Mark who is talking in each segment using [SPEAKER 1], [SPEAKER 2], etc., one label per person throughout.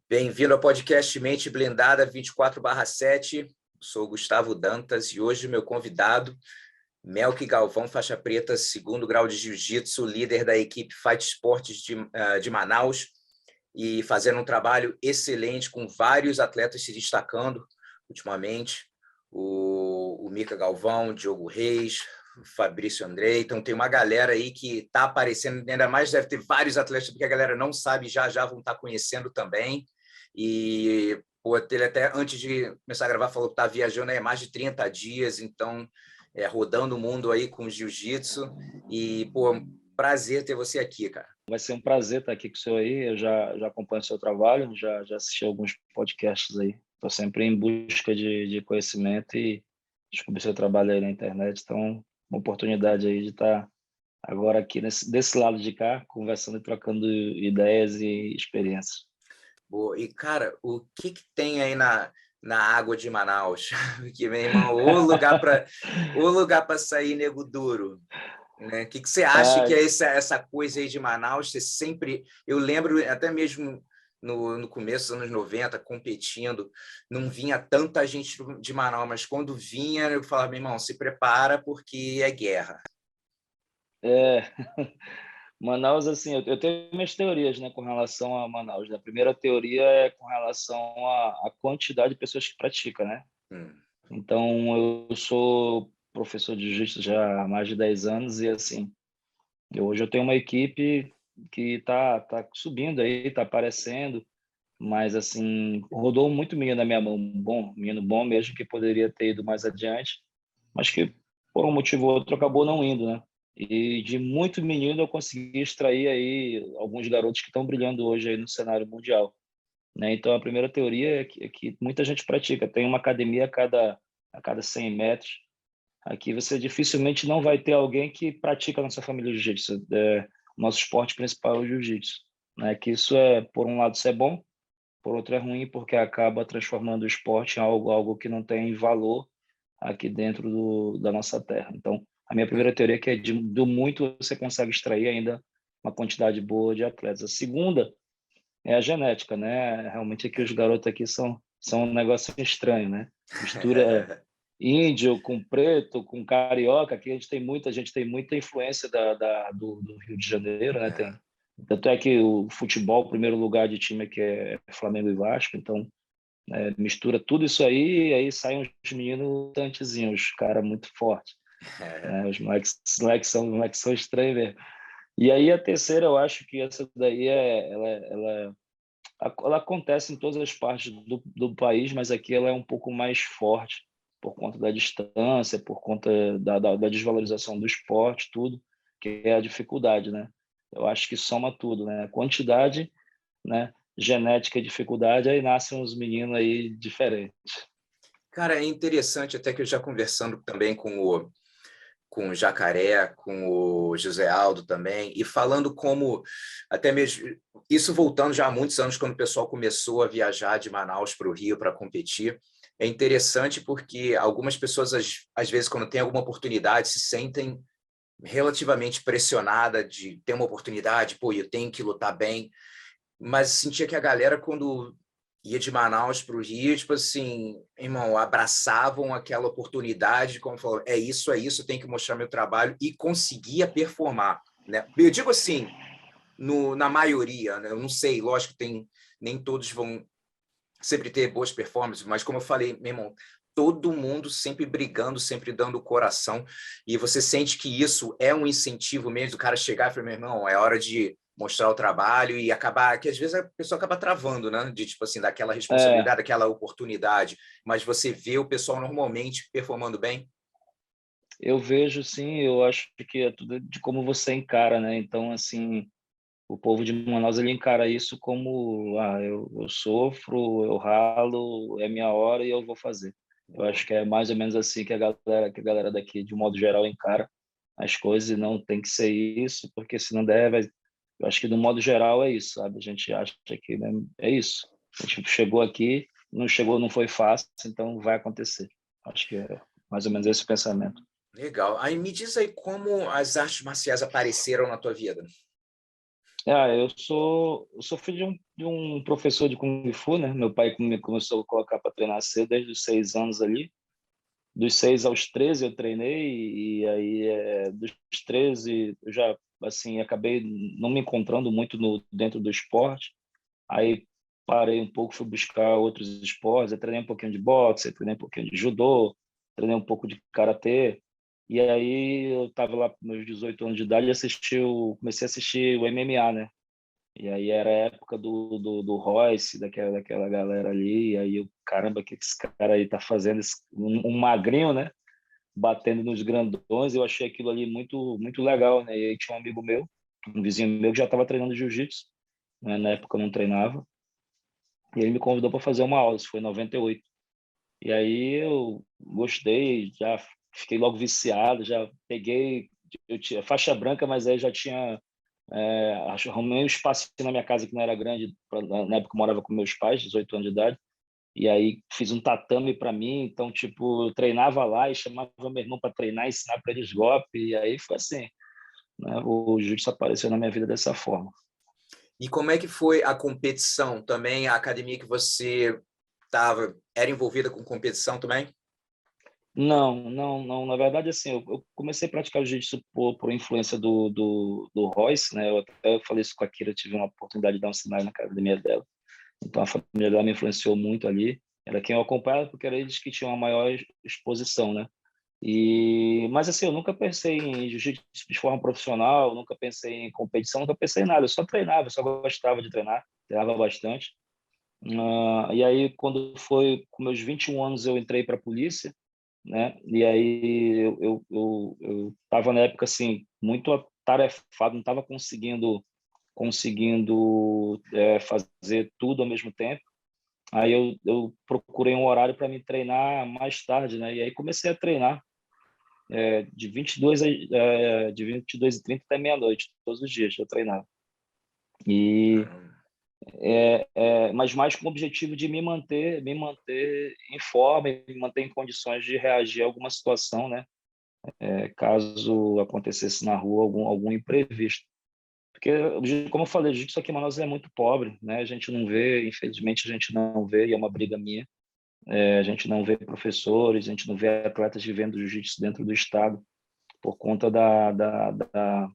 [SPEAKER 1] Bem-vindo ao podcast Mente Blindada 24/7. Sou o Gustavo Dantas e hoje meu convidado, Melky Galvão, faixa preta, 2º grau de Jiu-Jitsu, líder da equipe Fight Sports de Manaus e fazendo um trabalho excelente com vários atletas se destacando ultimamente. O Mika Galvão, o Diogo Reis, o Fabrício Andrei. Então tem uma galera aí que está aparecendo, ainda mais deve ter vários atletas, porque a galera não sabe, já vão estar conhecendo também. E ele até antes de começar a gravar falou que está viajando há mais de 30 dias, então rodando o mundo aí com jiu-jitsu. E, prazer ter você aqui, cara.
[SPEAKER 2] Vai ser um prazer estar aqui com o senhor aí. Eu já acompanho o seu trabalho, já assisti alguns podcasts aí. Estou sempre em busca de conhecimento e descobri seu trabalho aí na internet. Então, uma oportunidade aí de estar agora aqui desse lado de cá, conversando e trocando ideias e experiências.
[SPEAKER 1] Boa. E, cara, o que tem aí na água de Manaus? Porque, meu irmão, o lugar para sair nego duro. Né? O que você acha que é essa coisa aí de Manaus? Você sempre... Eu lembro, até mesmo no começo dos anos 90, competindo, não vinha tanta gente de Manaus, mas quando vinha, eu falava, meu irmão, se prepara porque é guerra.
[SPEAKER 2] Manaus, assim, eu tenho minhas teorias, né, com relação a Manaus. A primeira teoria é com relação à quantidade de pessoas que praticam, né? Então, eu sou professor de jiu-jitsu já há mais de 10 anos e, assim, hoje eu tenho uma equipe que tá subindo aí, tá aparecendo, mas, assim, rodou muito menino na minha mão, menino bom mesmo, que poderia ter ido mais adiante, mas que, por um motivo ou outro, acabou não indo, né? E de muito menino eu consegui extrair aí alguns garotos que estão brilhando hoje aí no cenário mundial, né? Então, a primeira teoria é que muita gente pratica. Tem uma academia a cada 100 metros. Aqui você dificilmente não vai ter alguém que pratica na sua família de jiu-jitsu. O nosso esporte principal é o jiu-jitsu, né? Que isso por um lado, isso é bom, por outro é ruim, porque acaba transformando o esporte em algo que não tem valor aqui dentro da nossa terra. Então, a minha primeira teoria é que do muito você consegue extrair ainda uma quantidade boa de atletas. A segunda é a genética, né? Realmente aqui os garotos aqui são um negócio estranho, né? Mistura índio com preto, com carioca. Aqui a gente tem muita influência do Rio de Janeiro, né? Tanto é que o futebol, o primeiro lugar de time aqui é Flamengo e Vasco, então mistura tudo isso aí, e aí saem uns meninos tantezinhos, cara muito forte, né? Os moleques são estranhos mesmo. E aí a terceira, eu acho que essa daí ela acontece em todas as partes do país, mas aqui ela é um pouco mais forte por conta da distância, por conta da desvalorização do esporte, tudo, que é a dificuldade, né? Eu acho que soma tudo, né? Quantidade, né? Genética e dificuldade, aí nascem uns meninos aí diferentes.
[SPEAKER 1] Cara, é interessante, até que eu já conversando também com o Jacaré, com o José Aldo também, e falando como, até mesmo, isso voltando já há muitos anos, quando o pessoal começou a viajar de Manaus para o Rio para competir, é interessante porque algumas pessoas, às vezes, quando tem alguma oportunidade, se sentem relativamente pressionada de ter uma oportunidade, eu tenho que lutar bem, mas sentia que a galera, quando ia de Manaus para o Rio, tipo assim, irmão, abraçavam aquela oportunidade, como falou, é isso, tem que mostrar meu trabalho, e conseguia performar, né? Eu digo assim, na maioria, né? Eu não sei, lógico que nem todos vão sempre ter boas performances, mas como eu falei, meu irmão, todo mundo sempre brigando, sempre dando o coração, e você sente que isso é um incentivo mesmo, do cara chegar e falar, meu irmão, é hora de mostrar o trabalho e acabar, que às vezes a pessoa acaba travando, né? De tipo assim, daquela responsabilidade, daquela oportunidade, mas você vê o pessoal normalmente performando bem?
[SPEAKER 2] Eu vejo, sim, eu acho que é tudo de como você encara, né? Então, assim, o povo de Manaus, ele encara isso como, eu sofro, eu ralo, é minha hora e eu vou fazer. Eu acho que é mais ou menos assim que a galera daqui, de um modo geral, encara as coisas, e não tem que ser isso, porque se não der, eu acho que, do modo geral, é isso, sabe? A gente acha que, né, é isso. A gente chegou aqui, não chegou, não foi fácil, então vai acontecer. Acho que é mais ou menos esse o pensamento.
[SPEAKER 1] Legal. Aí me diz aí como as artes marciais apareceram na tua vida.
[SPEAKER 2] Eu sou filho de um professor de Kung Fu, né? Meu pai me começou a colocar para treinar cedo, desde os 6 anos ali. Dos 6 aos 13 eu treinei, e aí dos 13 eu já, assim, acabei não me encontrando muito dentro do esporte. Aí parei um pouco, fui buscar outros esportes. Eu treinei um pouquinho de boxe, eu treinei um pouquinho de judô, treinei um pouco de karatê. E aí eu estava lá com meus 18 anos de idade e comecei a assistir o MMA, né? E aí era a época do Royce, daquela galera ali. E aí eu, caramba, o que esse cara aí tá fazendo? Um magrinho, né? Batendo nos grandões. Eu achei aquilo ali muito, muito legal, né? E aí tinha um amigo meu, um vizinho meu, que já estava treinando jiu-jitsu, né? Na época eu não treinava. E ele me convidou para fazer uma aula, isso foi em 98. E aí eu gostei, já fiquei logo viciado, já peguei, eu tinha faixa branca, mas aí já tinha, arrumei um espaço na minha casa que não era grande, na época eu morava com meus pais, 18 anos de idade, e aí fiz um tatame para mim, então, tipo, eu treinava lá e chamava meu irmão para treinar, ensinar para eles golpe, e aí foi assim, né? O jiu-jitsu apareceu na minha vida dessa forma.
[SPEAKER 1] E como é que foi a competição também? A academia que você era envolvida com competição também?
[SPEAKER 2] Não, não, não. Na verdade, assim, eu comecei a praticar o jiu-jitsu por influência do Royce, né? Eu até falei isso com a Kira, tive uma oportunidade de dar um sinal na academia dela. Então, a família dela me influenciou muito ali. Era quem eu acompanhava, porque era eles que tinham a maior exposição, né? Mas, assim, eu nunca pensei em jiu-jitsu de forma profissional, nunca pensei em competição, nunca pensei em nada. Eu só treinava, eu só gostava de treinar, treinava bastante. E aí, quando foi com meus 21 anos, eu entrei para a polícia, né? E aí eu estava na época assim muito atarefado, não estava conseguindo fazer tudo ao mesmo tempo. Aí eu procurei um horário para me treinar mais tarde, né? E aí comecei a treinar de 22h30 até meia-noite, todos os dias eu treinava. E
[SPEAKER 1] Caramba.
[SPEAKER 2] mas mais com o objetivo de me manter em forma e me manter em condições de reagir a alguma situação, né? Caso acontecesse na rua algum imprevisto. Porque, como eu falei, o jiu-jitsu aqui em Manaus é muito pobre, né? A gente não vê, infelizmente, a gente não vê, e é uma briga minha, a gente não vê professores, a gente não vê atletas vivendo jiu-jitsu dentro do estado, por conta da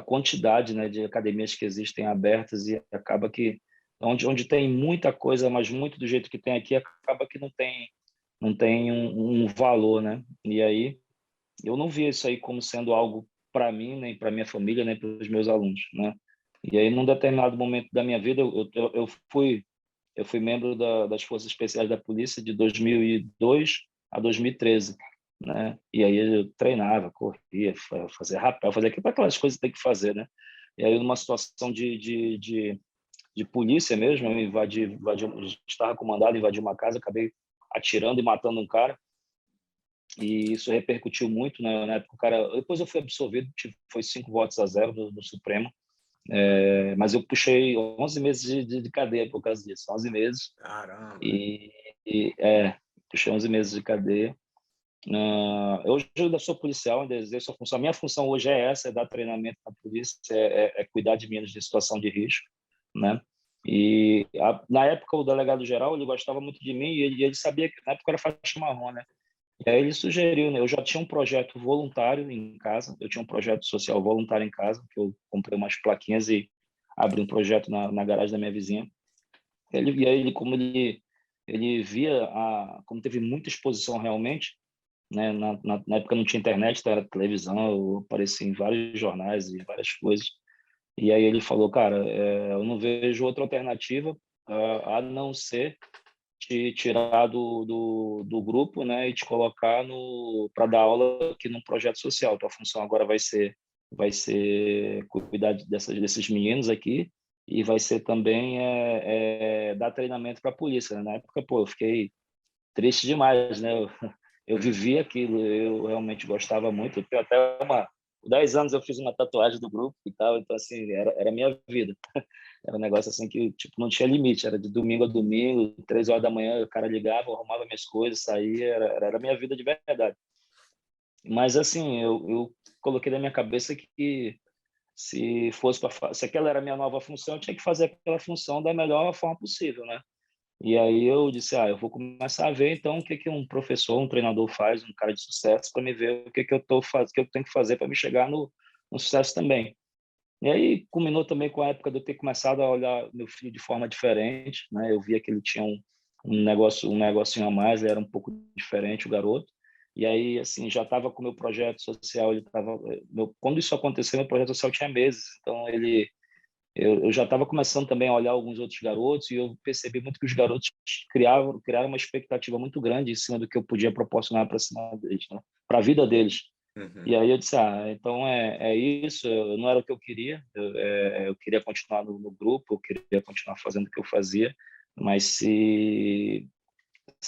[SPEAKER 2] quantidade, né, de academias que existem abertas, e acaba que onde tem muita coisa, mas muito do jeito que tem aqui, acaba que não tem um valor, né? E aí eu não via isso aí como sendo algo para mim, nem para minha família, nem para os meus alunos, né? E aí, num determinado momento da minha vida, eu fui membro das Forças Especiais da Polícia de 2002 a 2013, né? E aí eu treinava, corria, fazia rapel, fazia aquelas coisas que tem que fazer, né? E aí, numa situação de polícia mesmo, eu estava comandado, invadi uma casa, acabei atirando e matando um cara, e isso repercutiu muito, né? Na época o cara, depois eu fui absolvido, foi 5 votos a 0 do Supremo, mas eu puxei 11 meses de cadeia por causa disso, 11 meses,
[SPEAKER 1] Caramba.
[SPEAKER 2] e puxei 11 meses de cadeia. Hoje eu ainda sou policial, ainda exerço a função. A minha função hoje é essa, é dar treinamento na polícia, é cuidar de meninos de situação de risco, né? Na época o delegado geral ele gostava muito de mim, e ele sabia que na época eu era faixa marrom, né? E aí ele sugeriu, né? Eu já tinha um projeto voluntário em casa, eu tinha um projeto social voluntário em casa, que eu comprei umas plaquinhas e abri um projeto na garagem da minha vizinha. E aí ele via como teve muita exposição realmente, né? Na época não tinha internet, então era televisão, eu apareci em vários jornais e várias coisas. E aí ele falou, cara, eu não vejo outra alternativa a não ser te tirar do grupo, né, e te colocar para dar aula aqui num projeto social. Tua função agora vai ser cuidar desses meninos aqui, e vai ser também dar treinamento para a polícia, né? Na época, pô, eu fiquei triste demais, né? Eu vivi aquilo, eu realmente gostava muito. Eu tenho até 10 anos eu fiz uma tatuagem do grupo e tal, então assim, era a minha vida. Era um negócio assim que tipo não tinha limite, era de domingo a domingo, 3 horas da manhã o cara ligava, eu arrumava minhas coisas, saía, era a minha vida de verdade. Mas assim, eu coloquei na minha cabeça que se aquela era a minha nova função, eu tinha que fazer aquela função da melhor forma possível, né? E aí eu disse, eu vou começar a ver então o que que um professor, um treinador faz, um cara de sucesso, para me ver o que que que eu tenho que fazer para me chegar no sucesso também. E aí culminou também com a época de eu ter começado a olhar meu filho de forma diferente, né? Eu via que ele tinha um negocinho a mais, ele era um pouco diferente, o garoto. E aí, assim, já estava com o meu projeto social, quando isso aconteceu, meu projeto social tinha meses, então eu já estava começando também a olhar alguns outros garotos e eu percebi muito que os garotos criaram uma expectativa muito grande em cima do que eu podia proporcionar para cima deles, né? Para a vida deles. E aí eu disse, então é isso, não era o que eu queria, eu queria continuar no grupo, eu queria continuar fazendo o que eu fazia, mas se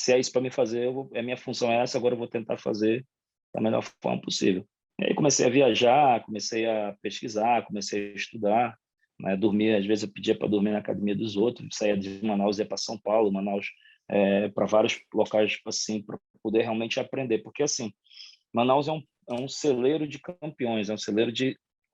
[SPEAKER 2] é isso para me fazer, a minha função é essa, agora eu vou tentar fazer da melhor forma possível. E aí comecei a viajar, comecei a pesquisar, comecei a estudar, né? Dormir, às vezes eu pedia para dormir na academia dos outros, saía de Manaus e ia para São Paulo, Manaus, para vários locais assim, para poder realmente aprender, porque assim, Manaus é um celeiro de campeões, é um celeiro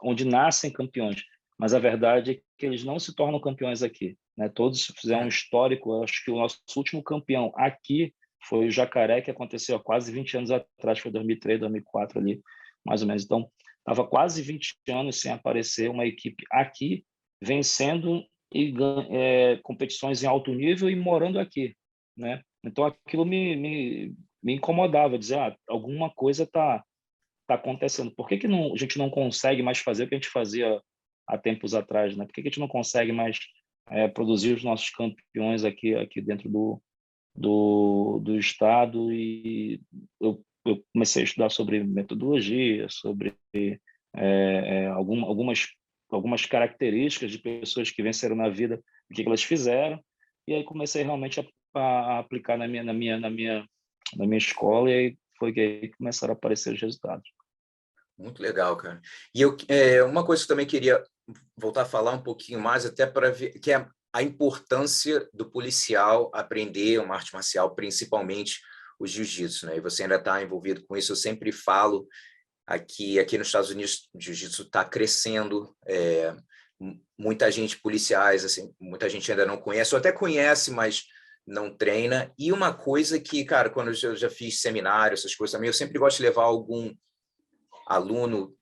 [SPEAKER 2] onde nascem campeões, mas a verdade é que eles não se tornam campeões aqui, né? Todos fizeram um histórico, eu acho que o nosso último campeão aqui foi o Jacaré, que aconteceu há quase 20 anos atrás, foi 2003, 2004 ali, mais ou menos. Então, estava quase 20 anos sem aparecer uma equipe aqui vencendo competições em alto nível e morando aqui, né? Então, aquilo me incomodava, dizer, alguma coisa tá acontecendo. Por que que a gente não consegue mais fazer o que a gente fazia há tempos atrás, né? Por que que a gente não consegue mais produzir os nossos campeões aqui dentro do estado? E eu comecei a estudar sobre metodologia, sobre algumas características de pessoas que venceram na vida, o que que elas fizeram, e aí comecei realmente a aplicar na minha escola, e aí foi que aí começaram a aparecer os resultados.
[SPEAKER 1] Muito legal, cara. E uma coisa que eu também queria voltar a falar um pouquinho mais, até para ver, que é a importância do policial aprender uma arte marcial, principalmente o jiu-jitsu, né? E você ainda está envolvido com isso. Eu sempre falo aqui nos Estados Unidos, o jiu-jitsu está crescendo. Muita gente, policiais, assim, muita gente ainda não conhece, ou até conhece, mas não treina. E uma coisa que, cara, quando eu já fiz seminário, essas coisas também, eu sempre gosto de levar algum aluno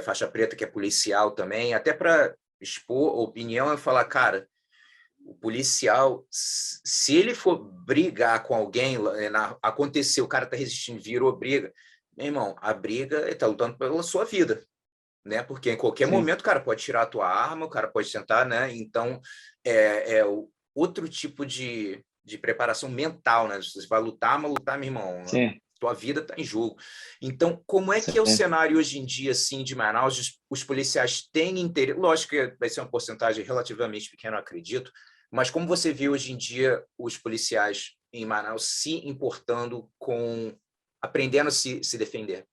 [SPEAKER 1] faixa preta que é policial também, até para expor opinião e falar, cara, o policial, se ele for brigar com alguém, aconteceu, o cara está resistindo, virou briga, meu irmão, a briga ele está lutando pela sua vida, né? Porque em qualquer
[SPEAKER 2] Sim.
[SPEAKER 1] momento o cara pode tirar a tua arma, o cara pode tentar, né? Então, outro tipo de preparação mental, né? Você vai lutar, mas lutar, meu irmão,
[SPEAKER 2] Sim.
[SPEAKER 1] tua vida está em jogo. Então, como é que é o
[SPEAKER 2] Sim.
[SPEAKER 1] cenário hoje em dia, assim, de Manaus? Os policiais têm interesse, lógico que vai ser uma porcentagem relativamente pequena, eu acredito, mas como você vê hoje em dia os policiais em Manaus se importando aprendendo a se defender?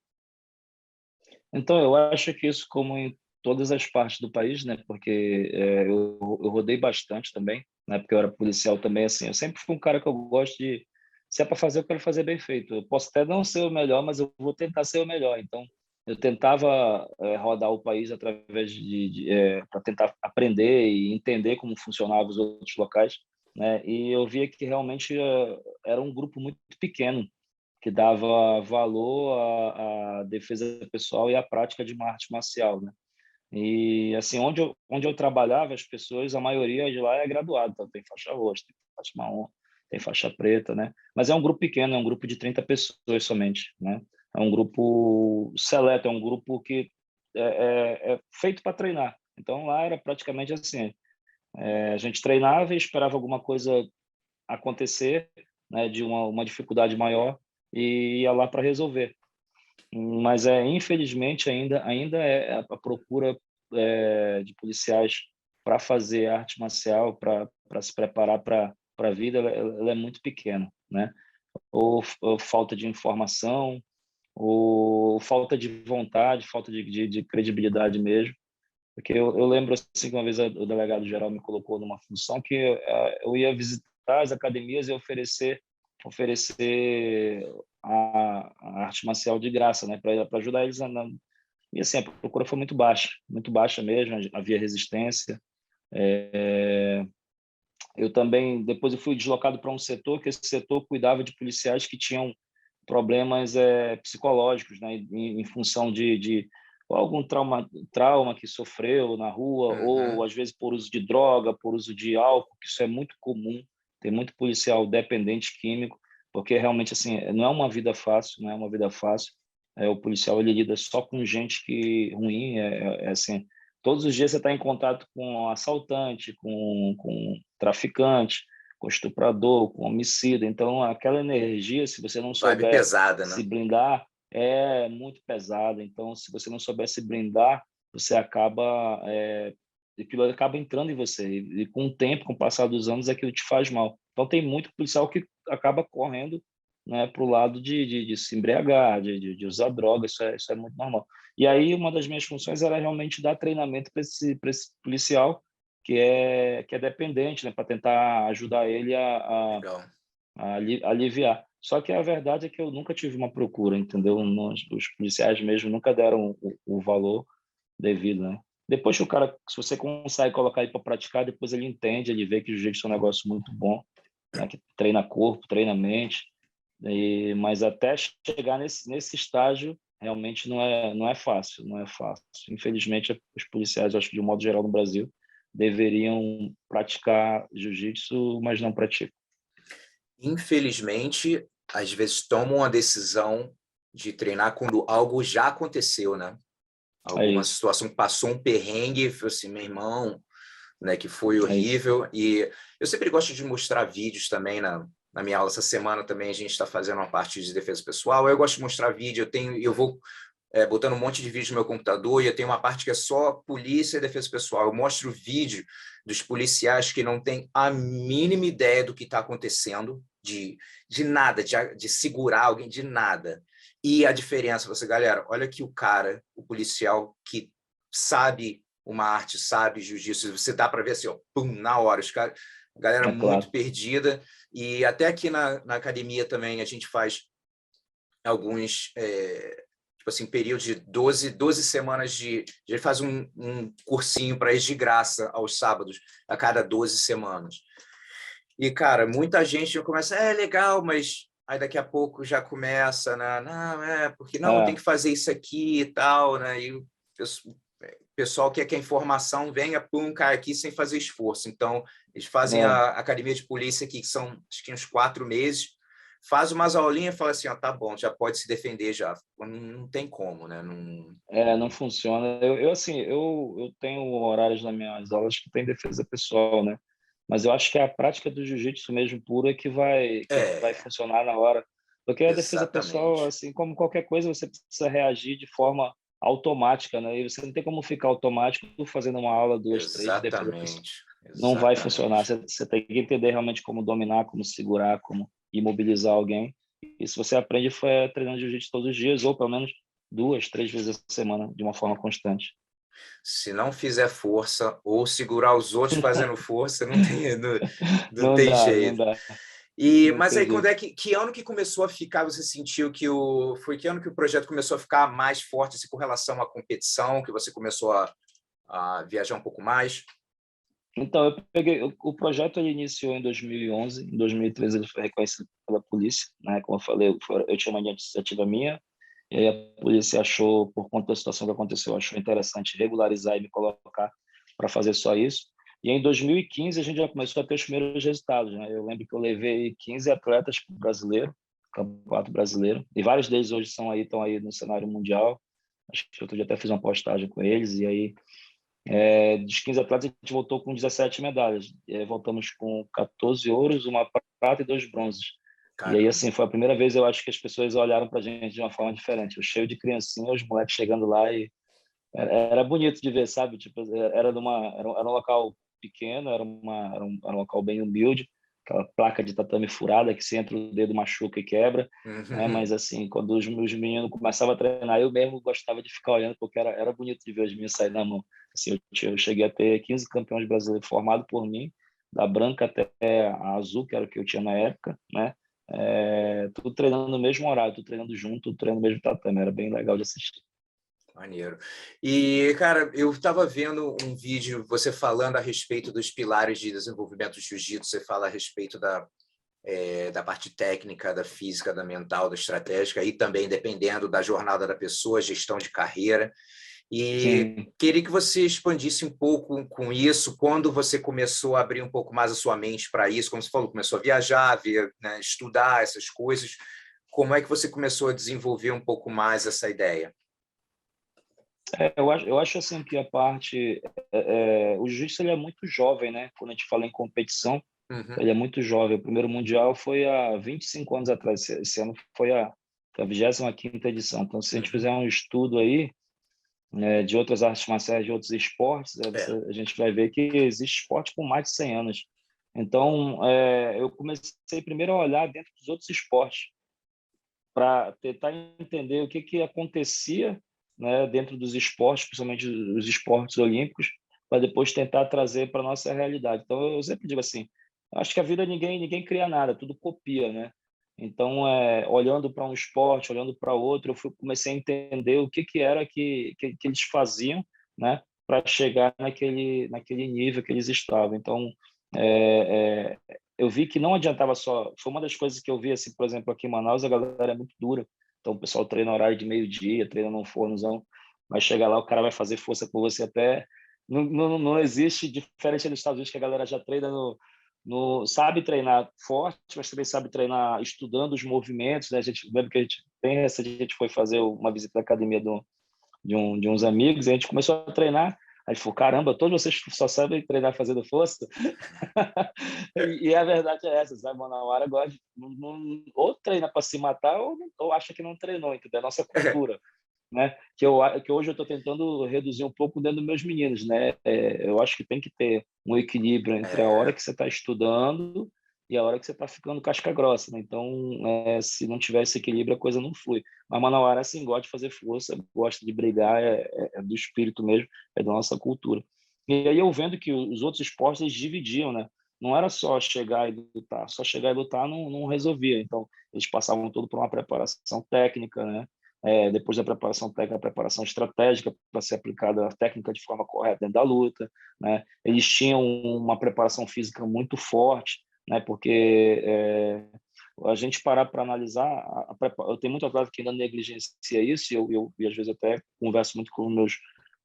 [SPEAKER 2] Então, eu acho que isso, como em todas as partes do país, né? Porque eu rodei bastante também, né? Porque eu era policial também, assim. Eu sempre fui um cara que eu gosto de... Se é para fazer, eu quero fazer bem feito. Eu posso até não ser o melhor, mas eu vou tentar ser o melhor. Então, eu tentava rodar o país através para tentar aprender e entender como funcionavam os outros locais, né? E eu via que realmente era um grupo muito pequeno que dava valor à defesa pessoal e à prática de uma arte marcial, né? E assim, onde eu trabalhava, as pessoas, a maioria de lá é graduado, então tem faixa roxa, tem faixa marrom, tem faixa preta, né? Mas é um grupo pequeno, é um grupo de 30 pessoas somente, né? É um grupo seleto, é um grupo que é feito para treinar. Então lá era praticamente assim, a gente treinava e esperava alguma coisa acontecer, né, de uma dificuldade maior, e ia lá para resolver. Mas infelizmente ainda é a procura de policiais para fazer arte marcial, para se preparar para a vida, ela é muito pequena, né? Ou falta de informação, ou falta de vontade, falta de credibilidade mesmo. Porque eu lembro assim, que uma vez o delegado geral me colocou numa função que eu ia visitar as academias e oferecer a arte marcial de graça, né, para ajudar eles E assim, a procura foi muito baixa mesmo, havia resistência. Eu também, depois eu fui deslocado para um setor, que esse setor cuidava de policiais que tinham problemas psicológicos, né, em função de algum trauma que sofreu na rua, ou às vezes por uso de droga, por uso de álcool, que isso é muito comum. Tem muito policial dependente químico, porque realmente assim não é uma vida fácil, não é uma vida fácil. O policial ele lida só com gente que ruim, assim, todos os dias você está em contato com um assaltante, com traficante, com estuprador, com homicida. Então, aquela energia, se você não
[SPEAKER 1] Vibe
[SPEAKER 2] souber
[SPEAKER 1] pesada,
[SPEAKER 2] se
[SPEAKER 1] né?
[SPEAKER 2] blindar, é muito pesada. Então, se você não souber se blindar, você acaba aquilo acaba entrando em você e com o tempo, com o passar dos anos, aquilo te faz mal. Então, tem muito policial que acaba correndo, né, para o lado de se embriagar, de usar droga. Isso é muito normal. E aí, uma das minhas funções era realmente dar treinamento para esse policial que é dependente, né, para tentar ajudar ele
[SPEAKER 1] Legal.
[SPEAKER 2] a aliviar. Só que a verdade é que eu nunca tive uma procura, entendeu? Os policiais mesmo nunca deram o valor devido, né? Depois que o cara, se você consegue colocar ele para praticar, depois ele entende, ele vê que o jiu-jitsu é um negócio muito bom, né? Que treina corpo, treina mente, mas até chegar nesse estágio realmente não é fácil, não é fácil. Infelizmente, os policiais, acho que de um modo geral no Brasil, deveriam praticar jiu-jitsu, mas não praticam.
[SPEAKER 1] Infelizmente, às vezes tomam a decisão de treinar quando algo já aconteceu, né?
[SPEAKER 2] É
[SPEAKER 1] Alguma
[SPEAKER 2] isso,
[SPEAKER 1] situação que passou um perrengue, falou assim, meu irmão, né, que foi
[SPEAKER 2] é isso.
[SPEAKER 1] horrível. E eu sempre gosto de mostrar vídeos também na minha aula. Essa semana também a gente está fazendo uma parte de defesa pessoal. Eu gosto de mostrar vídeo, eu vou botando um monte de vídeo no meu computador e eu tenho uma parte que é só polícia e defesa pessoal. Eu mostro vídeo dos policiais que não têm a mínima ideia do que está acontecendo, de nada, de segurar alguém, de nada. E a diferença, galera, olha que o policial que sabe uma arte, sabe jiu-jitsu, você dá para ver assim, ó, pum, na hora, a galera
[SPEAKER 2] É
[SPEAKER 1] muito
[SPEAKER 2] claro.
[SPEAKER 1] perdida. E até aqui na academia também a gente faz alguns tipo assim, período de 12 semanas a gente faz um cursinho para eles de graça aos sábados, a cada 12 semanas. E, cara, muita gente começa, legal, mas aí daqui a pouco já começa, né? Não, porque não, tem
[SPEAKER 2] É,
[SPEAKER 1] que fazer isso aqui e tal, né? E o pessoal quer que a informação venha, pum, cai aqui sem fazer esforço. Então, eles fazem
[SPEAKER 2] é.
[SPEAKER 1] a academia de polícia aqui, que são, acho que uns 4 meses, faz umas aulinhas e fala assim, ó, tá bom, já pode se defender já. Não tem como, né? Não...
[SPEAKER 2] Não funciona. Assim, eu tenho horários nas minhas aulas que tem defesa pessoal, né? Mas eu acho que é a prática do jiu-jitsu mesmo puro é que vai
[SPEAKER 1] É,
[SPEAKER 2] funcionar na hora. Porque a defesa pessoal,
[SPEAKER 1] exatamente.
[SPEAKER 2] assim como qualquer coisa, você precisa reagir de forma automática, né? E você não tem como ficar automático fazendo uma aula, duas, três de defesa pessoal.
[SPEAKER 1] Exatamente.
[SPEAKER 2] Não vai funcionar.
[SPEAKER 1] Exatamente.
[SPEAKER 2] Você tem que entender realmente como dominar, como segurar, como imobilizar alguém. E se você aprende foi treinando jiu-jitsu todos os dias, ou pelo menos 2, 3 vezes a semana, de uma forma constante.
[SPEAKER 1] Se não fizer força ou segurar os outros fazendo força, não
[SPEAKER 2] Não
[SPEAKER 1] tem
[SPEAKER 2] dá, não
[SPEAKER 1] jeito.
[SPEAKER 2] dá, não
[SPEAKER 1] Mas
[SPEAKER 2] tem
[SPEAKER 1] aí, quando
[SPEAKER 2] jeito.
[SPEAKER 1] é que ano que começou a ficar, você sentiu foi que ano que o projeto começou a ficar mais forte assim, com relação à competição, que você começou a viajar um pouco mais?
[SPEAKER 2] Então, eu peguei, o projeto ele iniciou em 2011, em 2013 ele foi reconhecido pela polícia, né? Como eu falei, eu tinha uma iniciativa minha, e aí a polícia achou, por conta da situação que aconteceu, achou interessante regularizar e me colocar para fazer só isso. E em 2015 a gente já começou a ter os primeiros resultados, né? Eu lembro que eu levei 15 atletas para o brasileiro, campeonato brasileiro, e vários deles hoje estão aí no cenário mundial. Acho que outro dia até fiz uma postagem com eles, e aí dos 15 atletas, a gente voltou com 17 medalhas. E aí voltamos com 14 ouros, uma prata e 2 bronzes. E aí,
[SPEAKER 1] Caramba.
[SPEAKER 2] assim, foi a primeira vez, eu acho, que as pessoas olharam para a gente de uma forma diferente. Eu cheio de criancinha, os moleques chegando lá e era bonito de ver, sabe? Tipo, era um local pequeno, era um local bem humilde, aquela placa de tatame furada que se entra o dedo machuca e quebra, né?
[SPEAKER 1] Uhum.
[SPEAKER 2] Mas assim, quando os meus meninos começavam a treinar, eu mesmo gostava de ficar olhando porque era bonito de ver os meninos saírem na mão. Assim, eu cheguei a ter 15 campeões brasileiros formados por mim, da branca até a azul, que era o que eu tinha na época, né? Tudo treinando no mesmo horário, tudo treinando junto, tudo treinando no mesmo tatame, era bem legal de assistir.
[SPEAKER 1] Maneiro. E, cara, eu estava vendo um vídeo, você falando a respeito dos pilares de desenvolvimento do jiu-jitsu, você fala a respeito da parte técnica, da física, da mental, da estratégica, e também, dependendo da jornada da pessoa, gestão de carreira. E
[SPEAKER 2] Sim.
[SPEAKER 1] queria que você expandisse um pouco com isso, quando você começou a abrir um pouco mais a sua mente para isso, como você falou, começou a viajar, ver, né, estudar essas coisas, como é que você começou a desenvolver um pouco mais essa ideia?
[SPEAKER 2] Eu acho assim que a parte... o jiu-jitsu ele é muito jovem, né? Quando a gente fala em competição,
[SPEAKER 1] Uhum.
[SPEAKER 2] ele é muito jovem. O primeiro mundial foi há 25 anos atrás. Esse ano foi a 25ª edição. Então, se a gente fizer
[SPEAKER 1] Uhum.
[SPEAKER 2] um estudo aí, né, de outras artes marciais, de outros esportes,
[SPEAKER 1] É.
[SPEAKER 2] a gente vai ver que existe esporte com mais de 100 anos. Então, eu comecei primeiro a olhar dentro dos outros esportes, para tentar entender o que que acontecia, né, dentro dos esportes, principalmente os esportes olímpicos, para depois tentar trazer para nossa realidade. Então, eu sempre digo assim, acho que a vida ninguém cria nada, tudo copia, né? Então, olhando para um esporte, olhando para outro, comecei a entender o que que era que eles faziam, né, para chegar naquele nível que eles estavam. Então, eu vi que não adiantava só. Foi uma das coisas que eu vi, assim, por exemplo, aqui em Manaus, a galera é muito dura. Então, o pessoal treina horário de meio-dia, treina num fornozão, vai chegar lá, o cara vai fazer força por você até. Não existe, diferente dos Estados Unidos, que a galera já treina sabe treinar forte, mas também sabe treinar estudando os movimentos, né? A gente lembra que a gente foi fazer uma visita à academia de uns amigos, e a gente começou a treinar. Aí ele falou, caramba, todos vocês só sabem treinar fazendo força? E a verdade é essa, sabe? Manauara gosta ou treina para se matar ou acha que não treinou, entendeu? É a nossa cultura, né? Que hoje eu estou tentando reduzir um pouco dentro dos meus meninos, né? Eu acho que tem que ter um equilíbrio entre a hora
[SPEAKER 1] É,
[SPEAKER 2] que você está estudando e a hora que você está ficando casca grossa, né? Então, se não tiver esse equilíbrio, a coisa não flui. Mas Manauara, assim, gosta de fazer força, gosta de brigar, é do espírito mesmo, é da nossa cultura. E aí eu vendo que os outros esportes, eles dividiam, né? Não era só chegar e lutar, só chegar e lutar não resolvia. Então, eles passavam tudo por uma preparação técnica, né? Depois da preparação técnica, a preparação estratégica para ser aplicada a técnica de forma correta dentro da luta, né? Eles tinham uma preparação física muito forte, né? Porque a gente parar para analisar, eu tenho muito atleta que ainda negligencia isso, e às vezes até converso muito com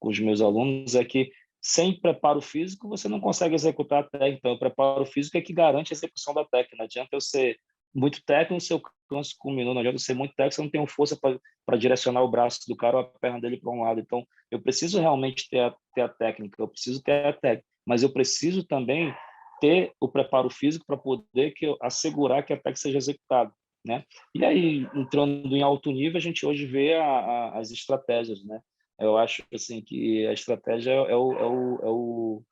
[SPEAKER 2] os meus alunos, é que sem preparo físico você não consegue executar a técnica. Então, o preparo físico é que garante a execução da técnica. Não adianta eu ser muito técnico, se eu canso com um minuto, não adianta eu ser muito técnico, se eu não tenho força para direcionar o braço do cara ou a perna dele para um lado. Então, eu preciso realmente ter a técnica, eu preciso ter a técnica, mas eu preciso também ter o preparo físico para poder assegurar que a técnica seja executada, né? E aí, entrando em alto nível, a gente hoje vê as estratégias, né? Eu acho assim que a estratégia é o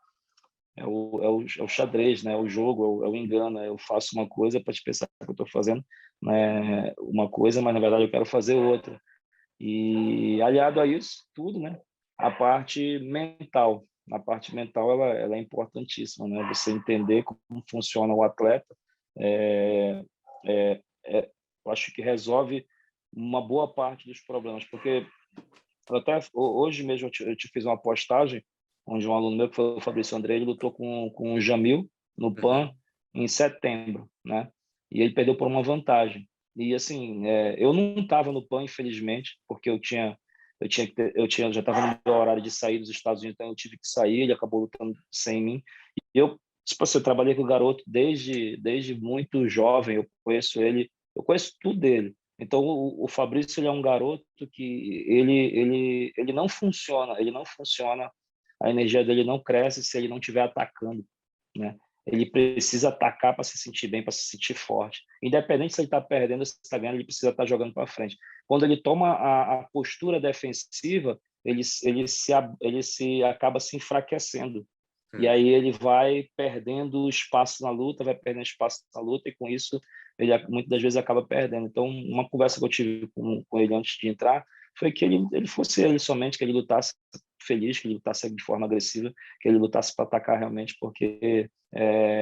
[SPEAKER 2] xadrez, né? O jogo, é o engano. Eu faço uma coisa para te pensar que eu estou fazendo, né, uma coisa, mas na verdade eu quero fazer outra. E aliado a isso tudo, né? A parte mental. A parte mental ela é importantíssima, né? Você entender como funciona o atleta, é, eu acho que resolve uma boa parte dos problemas, porque hoje mesmo eu te fiz uma postagem onde um aluno meu, que foi o Fabrício André, ele lutou com o Jamil no
[SPEAKER 1] uhum.
[SPEAKER 2] PAN em setembro, né? E ele perdeu por uma vantagem. E assim, eu não estava no PAN, infelizmente, porque eu já estava no meu horário de sair dos Estados Unidos, então eu tive que sair, ele acabou lutando sem mim. E tipo assim, eu trabalhei com o garoto desde muito jovem, eu conheço ele, eu conheço tudo dele. Então, o Fabrício, ele é um garoto que ele não funciona, a energia dele não cresce se ele não estiver atacando, né? Ele precisa atacar para se sentir bem, para se sentir forte. Independente se ele está perdendo ou se está ganhando, ele precisa estar jogando para frente. Quando ele toma a postura defensiva, ele se acaba se enfraquecendo. E
[SPEAKER 1] Hum.
[SPEAKER 2] aí ele vai perdendo espaço na luta, vai perdendo espaço na luta, e com isso ele muitas das vezes acaba perdendo. Então, uma conversa que eu tive com ele antes de entrar foi que ele fosse ele somente, que ele lutasse feliz, que ele lutasse de forma agressiva, que ele lutasse para atacar realmente, porque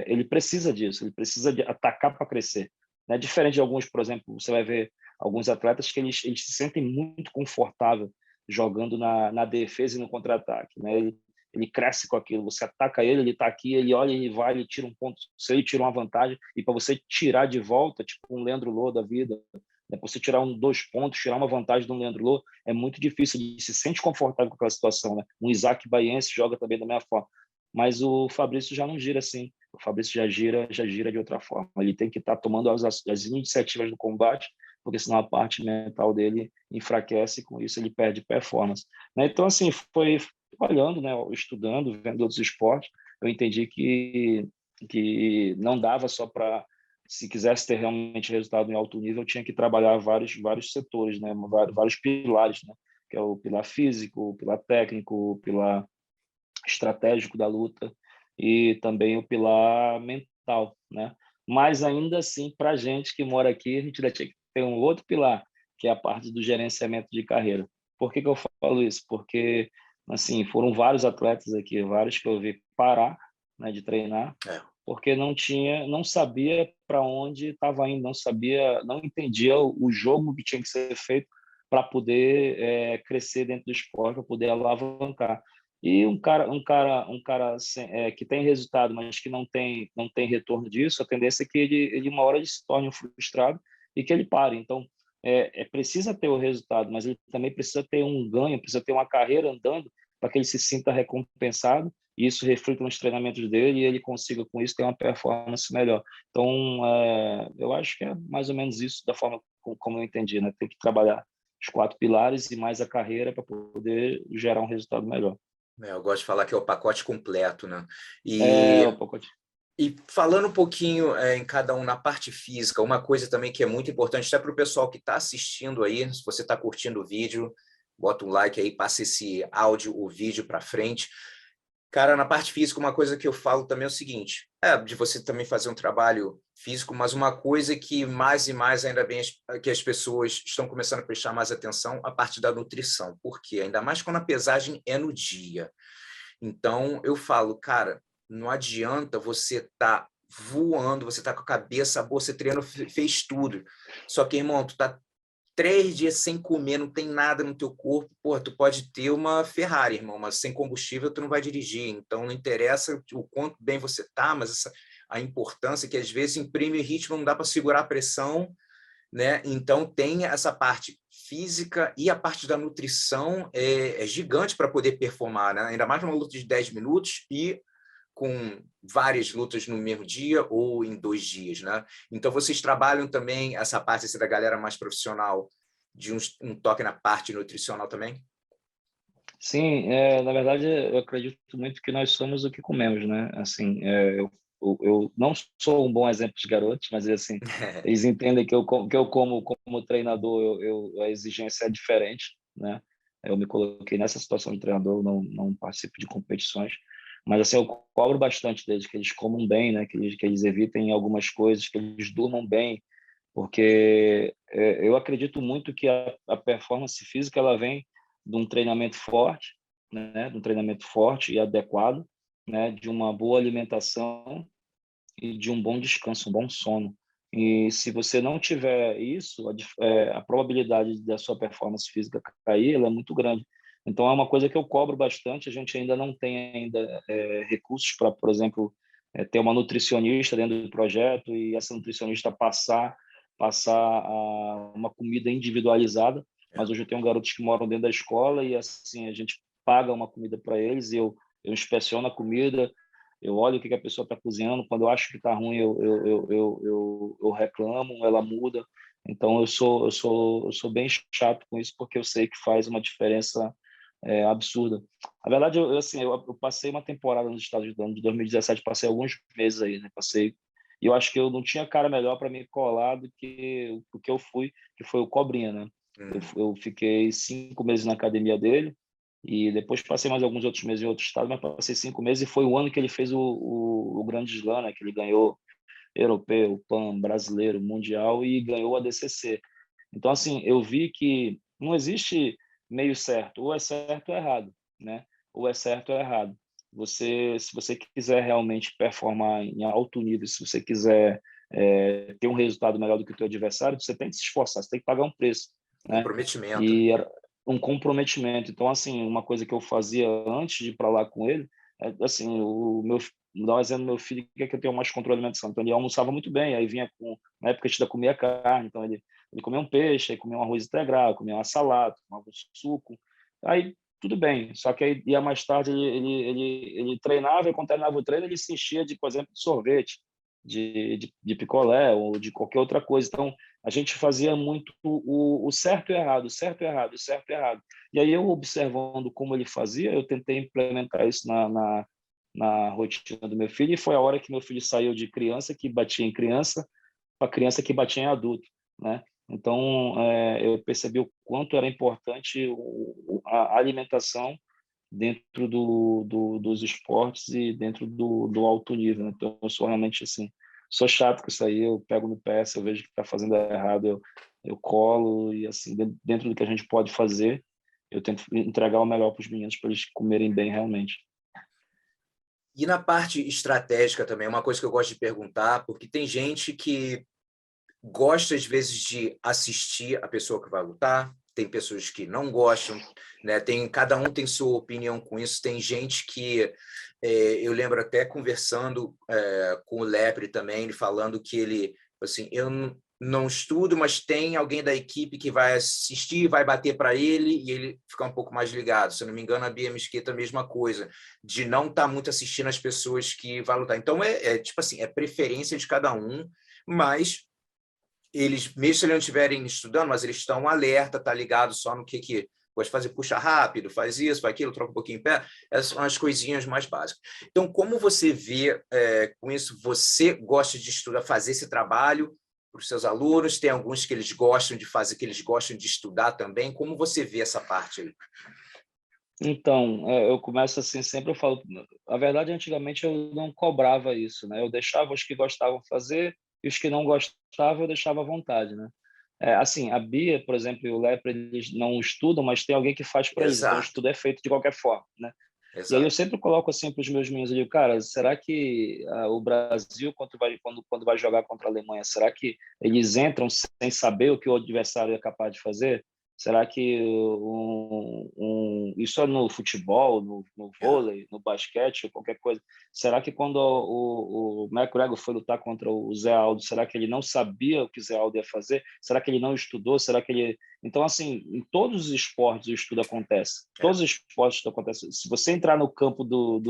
[SPEAKER 2] ele precisa disso, ele precisa de atacar para crescer. Né? Diferente de alguns, por exemplo, você vai ver alguns atletas que eles se sentem muito confortável jogando na defesa e no contra-ataque, né? Ele cresce com aquilo, você ataca ele, ele está aqui, ele olha, ele vai, ele tira um ponto, ele tira uma vantagem, e para você tirar de volta, tipo um Leandro Lô da vida, né? Para você tirar 2 pontos, tirar uma vantagem do Leandro Lô, é muito difícil, ele se sente confortável com aquela situação, né? Um Isaac Baiense joga também da mesma forma, mas o Fabrício já não gira assim, o Fabrício já gira de outra forma, ele tem que estar tomando as iniciativas do combate, porque senão a parte mental dele enfraquece e com isso ele perde performance, né? Então, assim, foi olhando, né, estudando, vendo outros esportes, eu entendi que não dava só para, se quisesse ter realmente resultado em alto nível, tinha que trabalhar vários setores, né, vários pilares, né, que é o pilar físico, o pilar técnico, o pilar estratégico da luta e também o pilar mental, né? Mas ainda assim, para a gente que mora aqui, a gente ainda tinha que ter um outro pilar, que é a parte do gerenciamento de carreira. Por que eu falo isso? Porque assim, foram vários atletas aqui, vários que eu vi parar, né, de treinar, porque não sabia para onde estava indo, não sabia, não entendia o jogo que tinha que ser feito para poder crescer dentro do esporte, para poder alavancar. E que tem resultado, mas que não tem retorno disso, a tendência é que ele uma hora ele se torne um frustrado e que ele pare. Então, precisa ter o resultado, mas ele também precisa ter um ganho, precisa ter uma carreira andando para que ele se sinta recompensado e isso reflita nos treinamentos dele e ele consiga, com isso, ter uma performance melhor. Então, eu acho que é mais ou menos isso da forma como eu entendi, né? Tem que trabalhar os 4 pilares e mais a carreira para poder gerar um resultado melhor.
[SPEAKER 1] Eu gosto de falar que é o pacote completo, né?
[SPEAKER 2] O pacote.
[SPEAKER 1] E falando um pouquinho em cada um na parte física, uma coisa também que é muito importante, até para o pessoal que está assistindo aí, se você está curtindo o vídeo, bota um like aí, passa esse áudio, o vídeo para frente. Cara, na parte física, uma coisa que eu falo também é o seguinte, de você também fazer um trabalho físico, mas uma coisa que mais e mais, ainda bem que as pessoas estão começando a prestar mais atenção, a parte da nutrição. Por quê? Ainda mais quando a pesagem é no dia. Então, eu falo, cara, não adianta você estar voando, você tá com a cabeça boa, você treino, fez tudo. Só que, irmão, tu tá 3 dias sem comer, não tem nada no teu corpo, porra, tu pode ter uma Ferrari, irmão, mas sem combustível tu não vai dirigir. Então, não interessa o quanto bem você tá, mas a importância que às vezes imprime ritmo, não dá para segurar a pressão, né? Então, tem essa parte física e a parte da nutrição é gigante para poder performar, né? Ainda mais numa luta de 10 minutos e com várias lutas no mesmo dia ou em 2 dias, né? Então, vocês trabalham também essa parte da galera mais profissional, de um toque na parte nutricional também?
[SPEAKER 2] Sim, na verdade, eu acredito muito que nós somos o que comemos, né? Assim, eu não sou um bom exemplo de garotos, mas assim, eles entendem que eu como treinador, a exigência é diferente, né? Eu me coloquei nessa situação de treinador, não participo de competições, mas assim, eu cobro bastante deles, que eles comam bem, né? Que eles evitem algumas coisas, que eles durmam bem, porque eu acredito muito que a performance física ela vem de um treinamento forte, né, de um treinamento forte e adequado, né, de uma boa alimentação e de um bom descanso, um bom sono. E se você não tiver isso, a probabilidade da sua performance física cair, ela é muito grande. Então é uma coisa que eu cobro bastante. A gente ainda não tem recursos para, por exemplo, ter uma nutricionista dentro do projeto e essa nutricionista passar uma comida individualizada, mas hoje eu tenho garotos que moram dentro da escola e assim a gente paga uma comida para eles e eu inspeciono a comida, eu olho o que a pessoa está cozinhando, quando eu acho que está ruim eu reclamo, ela muda. Então eu sou bem chato com isso porque eu sei que faz uma diferença absurda. Na verdade, eu passei uma temporada nos Estados Unidos, de 2017, passei alguns meses aí, né? Passei e eu acho que eu não tinha cara melhor para me colar do que o que eu fui, que foi o Cobrinha, né? Eu fiquei 5 meses na academia dele e depois passei mais alguns outros meses em outro estado, mas passei 5 meses e foi o ano que ele fez o Grande Slam, né? Que ele ganhou europeu, PAN, brasileiro, mundial e ganhou a DCC. Então, assim, eu vi que não existe meio certo, ou é certo ou é errado, né? Ou é certo ou é errado. Se você quiser realmente performar em alto nível, se você quiser ter um resultado melhor do que o teu adversário, você tem que se esforçar, você tem que pagar um preço, né?
[SPEAKER 1] Comprometimento.
[SPEAKER 2] E um comprometimento. Então, assim, uma coisa que eu fazia antes de ir para lá com ele, assim, vou dar um exemplo do meu filho, que é que eu tenho mais controle de alimentação. Então, ele almoçava muito bem, aí vinha na época a gente ainda comia carne, então ele comia um peixe, aí comia um arroz integral, comia uma salada, tomava um suco, aí tudo bem. Só que aí ia mais tarde, ele treinava, e quando terminava o treino, ele se enchia de, por exemplo, de sorvete, de picolé ou de qualquer outra coisa. Então, a gente fazia muito o certo e errado, o certo e errado, o certo e errado. E aí, eu observando como ele fazia, eu tentei implementar isso na rotina do meu filho, e foi a hora que meu filho saiu de criança que batia em criança para criança que batia em adulto, né? Então, eu percebi o quanto era importante a alimentação dentro dos esportes e dentro do alto nível, né? Então, eu sou realmente assim, sou chato com isso aí, eu pego no pé, se eu vejo que está fazendo errado, eu colo, e assim, dentro do que a gente pode fazer, eu tento entregar o melhor para os meninos, para eles comerem bem realmente.
[SPEAKER 1] E na parte estratégica também, uma coisa que eu gosto de perguntar, porque tem gente que gosta, às vezes, de assistir a pessoa que vai lutar, tem pessoas que não gostam, né? Cada um tem sua opinião com isso. Tem gente que... eu lembro até conversando com o Lepre também, ele falando que ele... assim, eu não estudo, mas tem alguém da equipe que vai assistir, vai bater para ele e ele fica um pouco mais ligado. Se eu não me engano, a Bia Mesquita, a mesma coisa, de não estar muito assistindo as pessoas que vai lutar. Então, tipo assim, é preferência de cada um, mas eles, mesmo se eles não estiverem estudando, mas eles estão alerta, tá ligado só no que gosta de fazer, puxa rápido, faz isso, faz aquilo, troca um pouquinho em pé, essas são as coisinhas mais básicas. Então, como você vê com isso? Você gosta de estudar, fazer esse trabalho para os seus alunos? Tem alguns que eles gostam de fazer, que eles gostam de estudar também. Como você vê essa parte aí?
[SPEAKER 2] Então, eu começo assim, sempre eu falo, a verdade, antigamente eu não cobrava isso, né? Eu deixava os que gostavam fazer e os que não gostavam eu deixava à vontade, né? Assim, a Bia, por exemplo, e o Lepre, eles não estudam, mas tem alguém que faz para eles, então o
[SPEAKER 1] Exato,
[SPEAKER 2] estudo é feito de qualquer forma, né? E aí eu
[SPEAKER 1] exato.
[SPEAKER 2] sempre coloco assim para os meus meninos, eu digo, cara, será que o Brasil, quando vai jogar contra a Alemanha, será que eles entram sem saber o que o adversário é capaz de fazer? Será que isso é no futebol, no
[SPEAKER 1] Yeah.
[SPEAKER 2] vôlei, no basquete, qualquer coisa? Será que quando o McGregor foi lutar contra o Zé Aldo, será que ele não sabia o que o Zé Aldo ia fazer? Será que ele não estudou? Será que ele... Então, assim, em todos os esportes o estudo acontece. Todos os esportes isso acontece. Se você entrar no campo do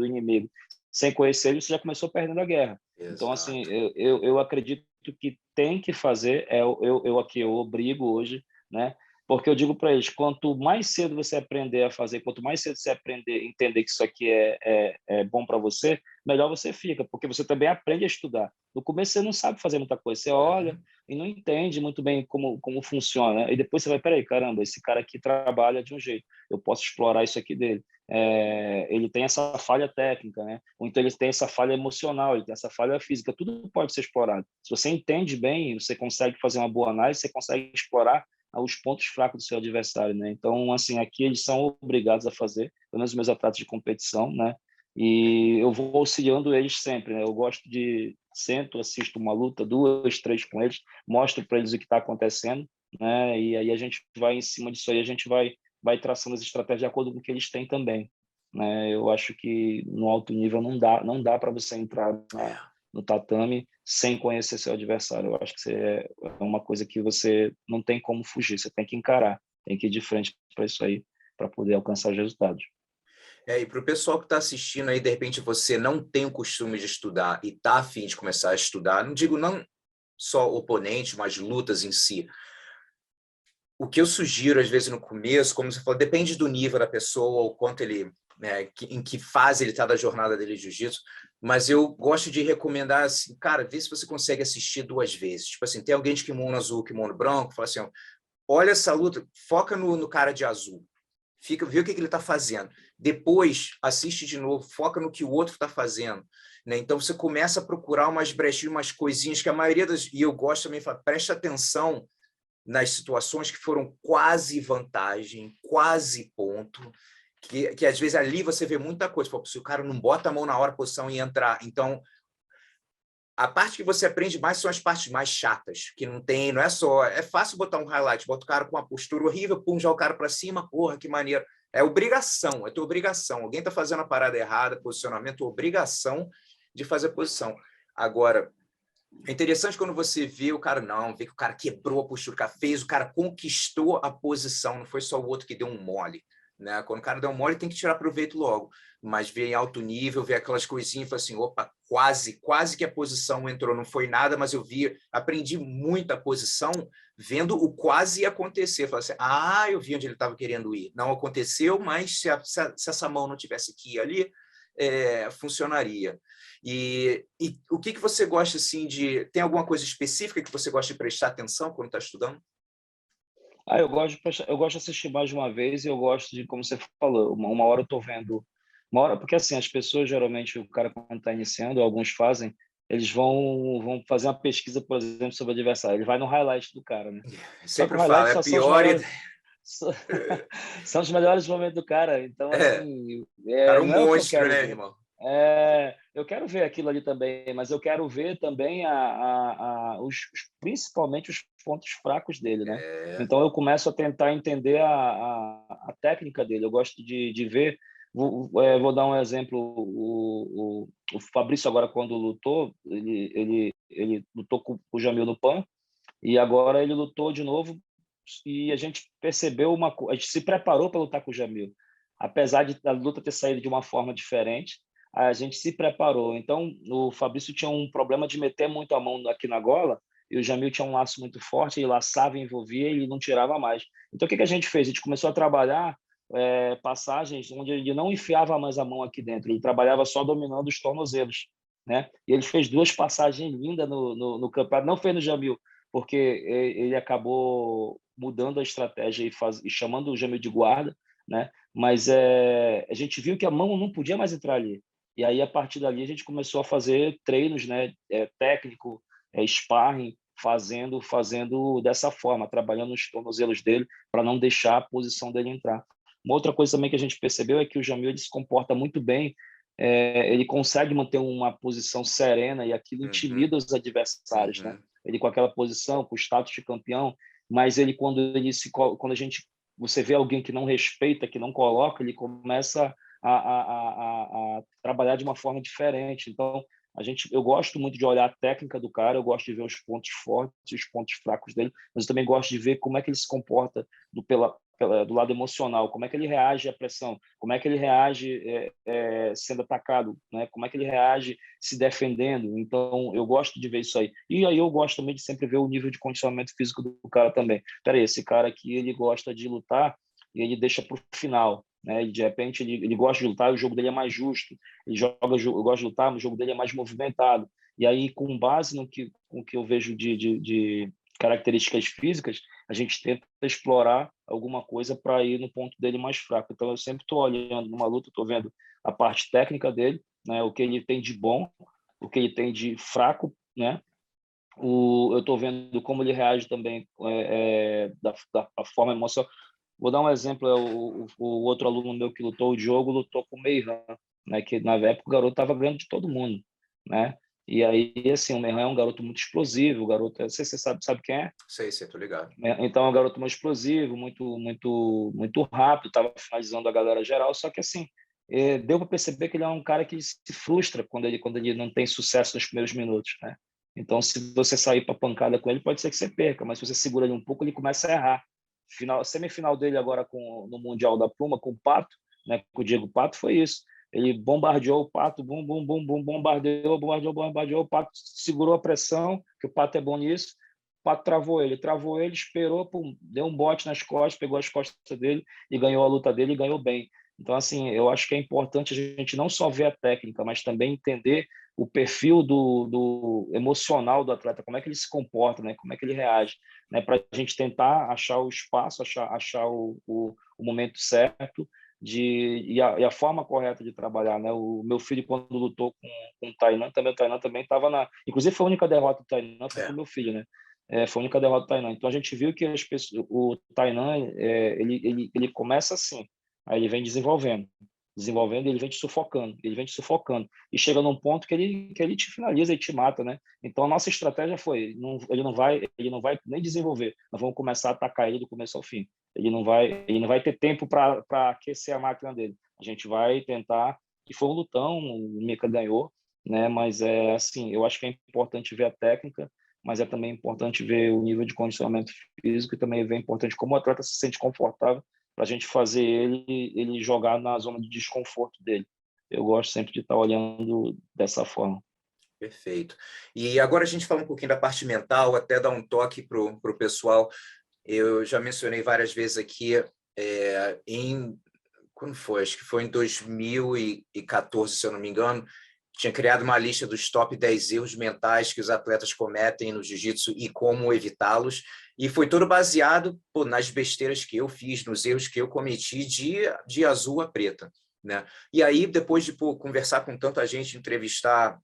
[SPEAKER 2] inimigo sem conhecer ele, você já começou perdendo a guerra. Então, assim,
[SPEAKER 1] Exato.
[SPEAKER 2] eu acredito que tem que fazer, eu obrigo hoje, né? Porque eu digo para eles, quanto mais cedo você aprender a fazer, quanto mais cedo você aprender, entender que isso aqui é bom para você, melhor você fica, porque você também aprende a estudar. No começo você não sabe fazer muita coisa, você olha e não entende muito bem como funciona, né? E depois você vai, peraí, caramba, esse cara aqui trabalha de um jeito, eu posso explorar isso aqui dele. Ele tem essa falha técnica, né? Ou então ele tem essa falha emocional, ele tem essa falha física, tudo pode ser explorado. Se você entende bem, você consegue fazer uma boa análise, você consegue explorar os pontos fracos do seu adversário, né? Então, assim, aqui eles são obrigados a fazer, pelo menos os meus atletas de competição, né? E eu vou auxiliando eles sempre, né? Eu gosto de sento, assisto uma luta, 2, 3 com eles, mostro para eles o que está acontecendo, né? E aí a gente vai em cima disso aí, a gente vai traçando as estratégias de acordo com o que eles têm também, né? Eu acho que no alto nível não dá para você entrar no tatame sem conhecer seu adversário. Eu acho que é uma coisa que você não tem como fugir, você tem que encarar, tem que ir de frente para isso aí, para poder alcançar os resultados.
[SPEAKER 1] E para o pessoal que está assistindo aí, de repente você não tem o costume de estudar e está a fim de começar a estudar, não digo não só oponente, mas lutas em si. O que eu sugiro, às vezes, no começo, como você falou, depende do nível da pessoa, o quanto ele, né, em que fase ele está da jornada dele de jiu-jitsu, mas eu gosto de recomendar, assim, cara, vê se você consegue assistir 2 vezes. Tipo assim, tem alguém de kimono azul, kimono branco, fala assim, ó, olha essa luta, foca no cara de azul. Vê o que ele está fazendo. Depois, assiste de novo, foca no que o outro está fazendo. Né? Então, você começa a procurar umas brechinhas, umas coisinhas que a maioria das... E eu gosto também de falar, presta atenção nas situações que foram quase vantagem, quase ponto, que às vezes ali você vê muita coisa. Se o cara não bota a mão na hora, posição e entrar. Então, A parte que você aprende mais são as partes mais chatas, que não é só... É fácil botar um highlight, bota o cara com uma postura horrível, pum, já o cara para cima, porra, que maneiro. É obrigação, é tua obrigação. Alguém está fazendo a parada errada, posicionamento, obrigação de fazer a posição. Agora, é interessante quando você vê o cara, vê que o cara quebrou a postura, o cara fez, o cara conquistou a posição, não foi só o outro que deu um mole. Né? Quando o cara deu um mole, tem que tirar proveito logo. Mas ver em alto nível, ver aquelas coisinhas e falar assim, opa, quase que a posição entrou, não foi nada, mas eu aprendi muito a posição vendo o quase acontecer. Falei assim, eu vi onde ele estava querendo ir. Não aconteceu, mas se essa mão não tivesse que ir ali, funcionaria. E o que você gosta assim de... Tem alguma coisa específica que você gosta de prestar atenção quando está estudando?
[SPEAKER 2] Eu gosto de assistir mais de uma vez e eu gosto de, como você falou, uma hora eu estou vendo, uma hora, porque assim, as pessoas geralmente, o cara quando está iniciando, alguns fazem, eles vão fazer uma pesquisa, por exemplo, sobre o adversário, ele vai no highlight do cara, né? Só que
[SPEAKER 1] Sempre
[SPEAKER 2] o
[SPEAKER 1] falo,
[SPEAKER 2] highlight
[SPEAKER 1] é a
[SPEAKER 2] só são os
[SPEAKER 1] pior
[SPEAKER 2] melhores,
[SPEAKER 1] ideia.
[SPEAKER 2] são os melhores momentos do cara, então assim,
[SPEAKER 1] Cara, um
[SPEAKER 2] não é o que eu
[SPEAKER 1] monstro,
[SPEAKER 2] quero
[SPEAKER 1] né,
[SPEAKER 2] ver.
[SPEAKER 1] irmão?
[SPEAKER 2] Eu quero ver aquilo ali também, mas eu quero ver também principalmente os pontos fracos dele, né? Então eu começo a tentar entender a técnica dele. Eu gosto de ver. Vou dar um exemplo. O Fabrício agora quando lutou, ele lutou com o Jamil no PAN e agora ele lutou de novo e a gente percebeu a gente se preparou para lutar com o Jamil, apesar de a luta ter saído de uma forma diferente. A gente se preparou. Então, o Fabrício tinha um problema de meter muito a mão aqui na gola e o Jamil tinha um laço muito forte, ele laçava, envolvia e ele não tirava mais. Então, o que a gente fez? A gente começou a trabalhar passagens onde ele não enfiava mais a mão aqui dentro, ele trabalhava só dominando os tornozelos, né? E ele fez 2 passagens lindas no campeonato, não fez no Jamil, porque ele acabou mudando a estratégia e chamando o Jamil de guarda, né? Mas a gente viu que a mão não podia mais entrar ali. E aí, a partir dali, a gente começou a fazer treinos, né, técnico, sparring, fazendo dessa forma, trabalhando nos tornozelos dele para não deixar a posição dele entrar. Uma outra coisa também que a gente percebeu é que o Jamil ele se comporta muito bem, ele consegue manter uma posição serena e aquilo intimida os adversários, né? Ele com aquela posição, com o status de campeão, mas ele quando você vê alguém que não respeita, que não coloca, ele começa a trabalhar de uma forma diferente. Então, eu gosto muito de olhar a técnica do cara, eu gosto de ver os pontos fortes e os pontos fracos dele, mas eu também gosto de ver como é que ele se comporta do lado emocional, como é que ele reage à pressão, como é que ele reage sendo atacado, né? Como é que ele reage se defendendo. Então, eu gosto de ver isso aí. E aí eu gosto também de sempre ver o nível de condicionamento físico do cara também. Peraí, esse cara aqui, ele gosta de lutar e ele deixa para o final, né? E de repente ele gosta de lutar e o jogo dele é mais justo. Eu gosto de lutar, mas o jogo dele é mais movimentado. E aí, com base no que eu vejo de características físicas, a gente tenta explorar alguma coisa para ir no ponto dele mais fraco. Então, eu sempre estou olhando numa luta, estou vendo a parte técnica dele, né? O que ele tem de bom, o que ele tem de fraco, né? Eu estou vendo como ele reage também da forma emocional. Vou dar um exemplo, o outro aluno meu que lutou, o Diogo, lutou com o Meiran, né? Que na época o garoto estava ganhando de todo mundo, né? E aí, assim, o Meiran é um garoto muito explosivo, o garoto, não sei se você sabe quem é?
[SPEAKER 1] Sei, tô ligado.
[SPEAKER 2] Então, é um garoto muito explosivo, muito rápido, estava finalizando a galera geral, só que, assim, deu para perceber que ele é um cara que se frustra quando ele não tem sucesso nos primeiros minutos, né? Então, se você sair para pancada com ele, pode ser que você perca, mas se você segura ele um pouco, ele começa a errar. Semifinal dele agora no Mundial da Pluma, com o Pato, né, com o Diego Pato, foi isso. Ele bombardeou o Pato, bombardeou, o Pato segurou a pressão, que o Pato é bom nisso, o Pato travou ele, esperou, pum, deu um bote nas costas, pegou as costas dele e ganhou a luta dele e ganhou bem. Então, assim, eu acho que é importante a gente não só ver a técnica, mas também entender o perfil do emocional do atleta, como é que ele se comporta, né? Como é que ele reage, né? Para a gente tentar achar o espaço, achar o momento certo e a forma correta de trabalhar, né? O meu filho, quando lutou com o Tainan também estava na... Inclusive, foi a única derrota do Tainan foi com o meu filho, né? Foi a única derrota do Tainan. Então, a gente viu que o Tainan, ele começa assim, aí ele vem desenvolvendo. desenvolvendo, ele vem te sufocando, e chega num ponto que ele te finaliza e te mata, né? Então a nossa estratégia foi, ele não vai nem desenvolver, nós vamos começar a atacar ele do começo ao fim. Ele não vai ter tempo para aquecer a máquina dele. A gente vai tentar, e foi um lutão, o Mika ganhou, né? Mas é assim, eu acho que é importante ver a técnica, mas é também importante ver o nível de condicionamento físico, e também é importante como o atleta se sente confortável para a gente fazer ele jogar na zona de desconforto dele. Eu gosto sempre de estar olhando dessa forma.
[SPEAKER 1] Perfeito. E agora a gente fala um pouquinho da parte mental, até dar um toque para o pessoal. Eu já mencionei várias vezes aqui, quando foi? Acho que foi em 2014, se eu não me engano, tinha criado uma lista dos top 10 erros mentais que os atletas cometem no jiu-jitsu e como evitá-los. E foi todo baseado nas besteiras que eu fiz, nos erros que eu cometi de azul a preta, né? E aí, depois de conversar com tanta gente, entrevistar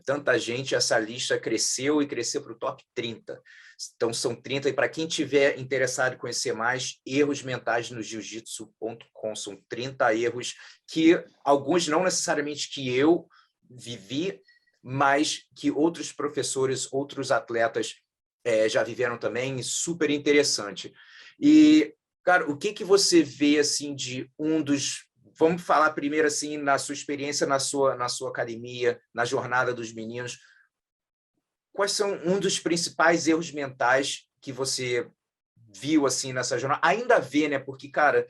[SPEAKER 1] tanta gente, essa lista cresceu e cresceu para o top 30. Então, são 30. E para quem tiver interessado em conhecer mais, erros mentais no jiu-jitsu.com. São 30 erros que alguns não necessariamente que eu vivi, mas que outros professores, outros atletas já viveram também, e super interessante. E, cara, o que você vê assim de um dos... Vamos falar primeiro assim na sua experiência na sua academia, na jornada dos meninos. Quais são um dos principais erros mentais que você viu assim nessa jornada? Ainda vê, né? Porque, cara,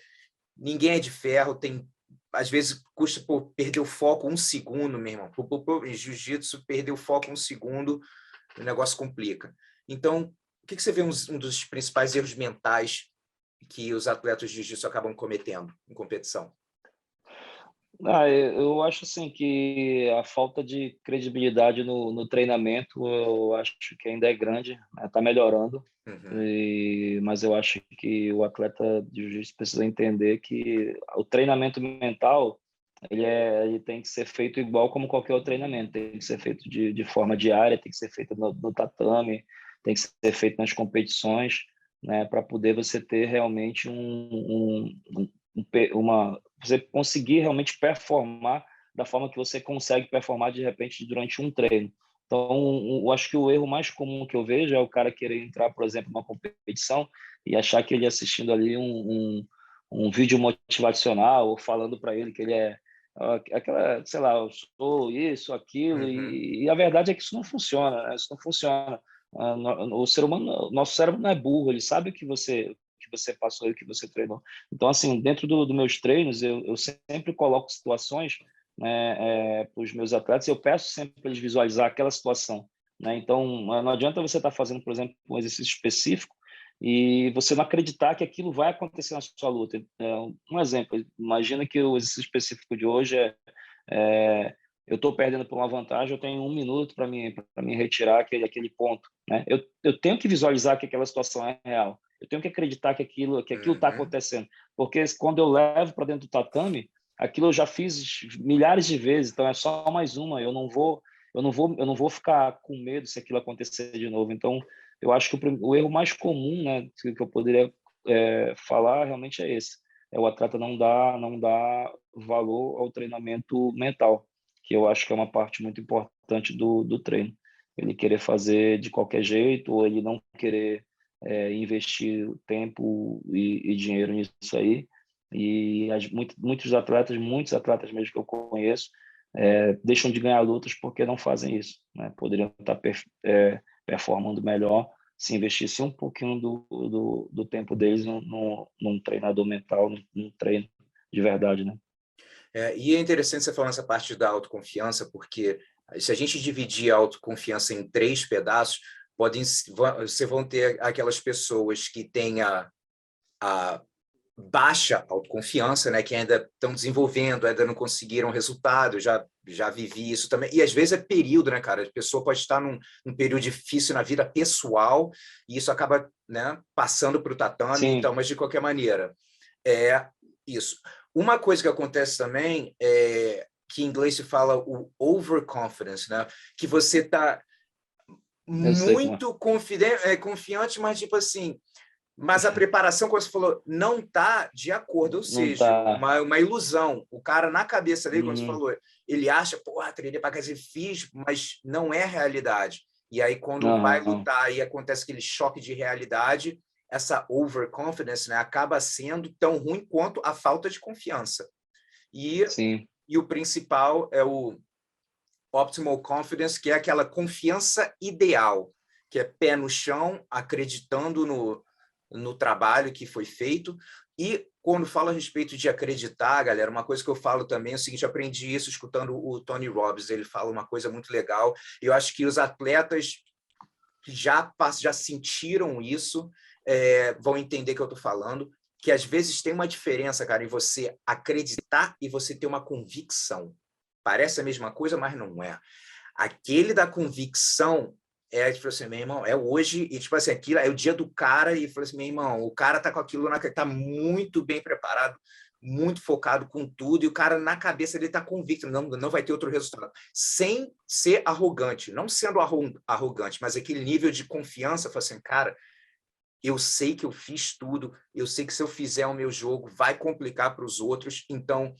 [SPEAKER 1] ninguém é de ferro, tem às vezes custa perder o foco um segundo, meu irmão. Em jiu-jitsu, perder o foco um segundo, o negócio complica. Então, o que você vê um dos principais erros mentais que os atletas de jiu-jitsu acabam cometendo em competição?
[SPEAKER 2] Eu acho assim que a falta de credibilidade no treinamento, eu acho que ainda é grande, né? Tá melhorando, mas eu acho que o atleta de jiu-jitsu precisa entender que o treinamento mental ele tem que ser feito igual como qualquer outro treinamento, tem que ser feito de forma diária, tem que ser feito no tatame, tem que ser feito nas competições, né? Para poder você ter realmente uma você conseguir realmente performar da forma que você consegue performar de repente durante um treino. Então, eu acho que o erro mais comum que eu vejo é o cara querer entrar, por exemplo, numa competição e achar que ele assistindo ali um vídeo motivacional ou falando para ele que ele é aquela, sei lá, eu sou isso, aquilo, e a verdade é que isso não funciona, né? Isso não funciona. O ser humano, nosso cérebro não é burro, ele sabe o que você passou e o que você treinou. Então, assim, dentro dos meus treinos, eu sempre coloco situações, né, para os meus atletas, eu peço sempre para eles visualizar aquela situação, né? Então, não adianta você estar fazendo, por exemplo, um exercício específico e você não acreditar que aquilo vai acontecer na sua luta. Um exemplo, imagina que o exercício específico de hoje eu estou perdendo por uma vantagem, eu tenho 1 minuto para me retirar aquele ponto, né? Eu tenho que visualizar que aquela situação é real. Eu tenho que acreditar que aquilo está acontecendo, porque quando eu levo para dentro do tatame, aquilo eu já fiz milhares de vezes, então é só mais uma. Eu não vou ficar com medo se aquilo acontecer de novo. Então, eu acho que o erro mais comum, né, que eu poderia falar realmente é esse: é o atleta não dar valor ao treinamento mental, que eu acho que é uma parte muito importante do treino. Ele querer fazer de qualquer jeito, ou ele não querer investir tempo e dinheiro nisso aí. E muitos atletas mesmo que eu conheço, deixam de ganhar lutas porque não fazem isso, né? Poderiam estar performando melhor se investisse um pouquinho do tempo deles num treinador mental, num treino de verdade, né?
[SPEAKER 1] E é interessante você falar essa parte da autoconfiança, porque se a gente dividir a autoconfiança em 3 pedaços, você vão ter aquelas pessoas que têm a baixa autoconfiança, né, que ainda estão desenvolvendo, ainda não conseguiram resultado, já vivi isso também. E às vezes é período, né, cara? A pessoa pode estar num período difícil na vida pessoal e isso acaba, né, passando para o tatame,
[SPEAKER 2] Sim.
[SPEAKER 1] então, mas de qualquer maneira, é isso. Uma coisa que acontece também é que em inglês se fala o overconfidence, né? Que você está
[SPEAKER 2] Eu sei como é.
[SPEAKER 1] muito confiante, mas tipo assim, Mas a preparação, como você falou, não está de acordo, ou seja,
[SPEAKER 2] tá.
[SPEAKER 1] uma ilusão. O cara, na cabeça dele, como você falou, ele acha, pô, treinei para casa e fiz, mas não é realidade. E aí, quando vai lutar e acontece aquele choque de realidade, essa overconfidence, né, acaba sendo tão ruim quanto a falta de confiança. E o principal é o optimal confidence, que é aquela confiança ideal, que é pé no chão, acreditando no trabalho que foi feito. E quando falo a respeito de acreditar, galera, uma coisa que eu falo também é o seguinte: eu aprendi isso escutando o Tony Robbins. Ele fala uma coisa muito legal. Eu acho que os atletas que já sentiram isso vão entender o que eu estou falando, que às vezes tem uma diferença, cara, em você acreditar e você ter uma convicção. Parece a mesma coisa, mas não é. Aquele da convicção tipo assim, meu irmão, é hoje, e tipo assim, aquilo é o dia do cara, e falou assim, meu irmão, o cara tá com aquilo, tá muito bem preparado, muito focado com tudo, e o cara na cabeça dele tá convicto, não vai ter outro resultado. Sem ser arrogante, não sendo arrogante, mas aquele nível de confiança, falou assim, cara, eu sei que eu fiz tudo, eu sei que se eu fizer o meu jogo, vai complicar para os outros, então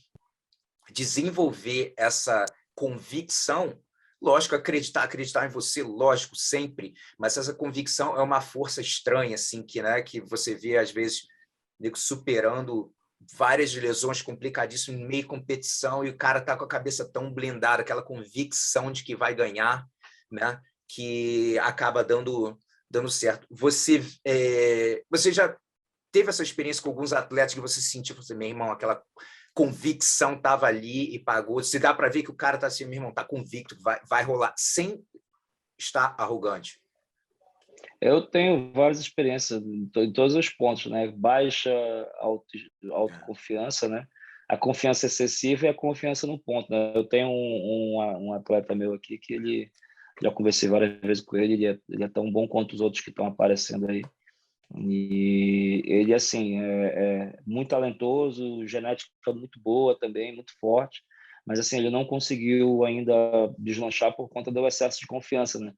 [SPEAKER 1] desenvolver essa convicção, lógico, acreditar em você, lógico, sempre, mas essa convicção é uma força estranha, assim, que você vê, às vezes, superando várias lesões complicadíssimas em meio competição, e o cara tá com a cabeça tão blindada, aquela convicção de que vai ganhar, né, que acaba dando certo. Você já teve essa experiência com alguns atletas que você sentiu, assim, meu irmão, aquela convicção estava ali e pagou. Se dá para ver que o cara está assim, meu irmão, está convicto, vai rolar, sem estar arrogante.
[SPEAKER 2] Eu tenho várias experiências em todos os pontos, né? Baixa autoconfiança, né? A confiança excessiva e a confiança no ponto, né? Eu tenho um atleta meu aqui que ele, já conversei várias vezes com ele, ele é tão bom quanto os outros que estão aparecendo aí. E ele, assim, é muito talentoso, genética muito boa também, muito forte, mas, assim, ele não conseguiu ainda deslanchar por conta do excesso de confiança, né?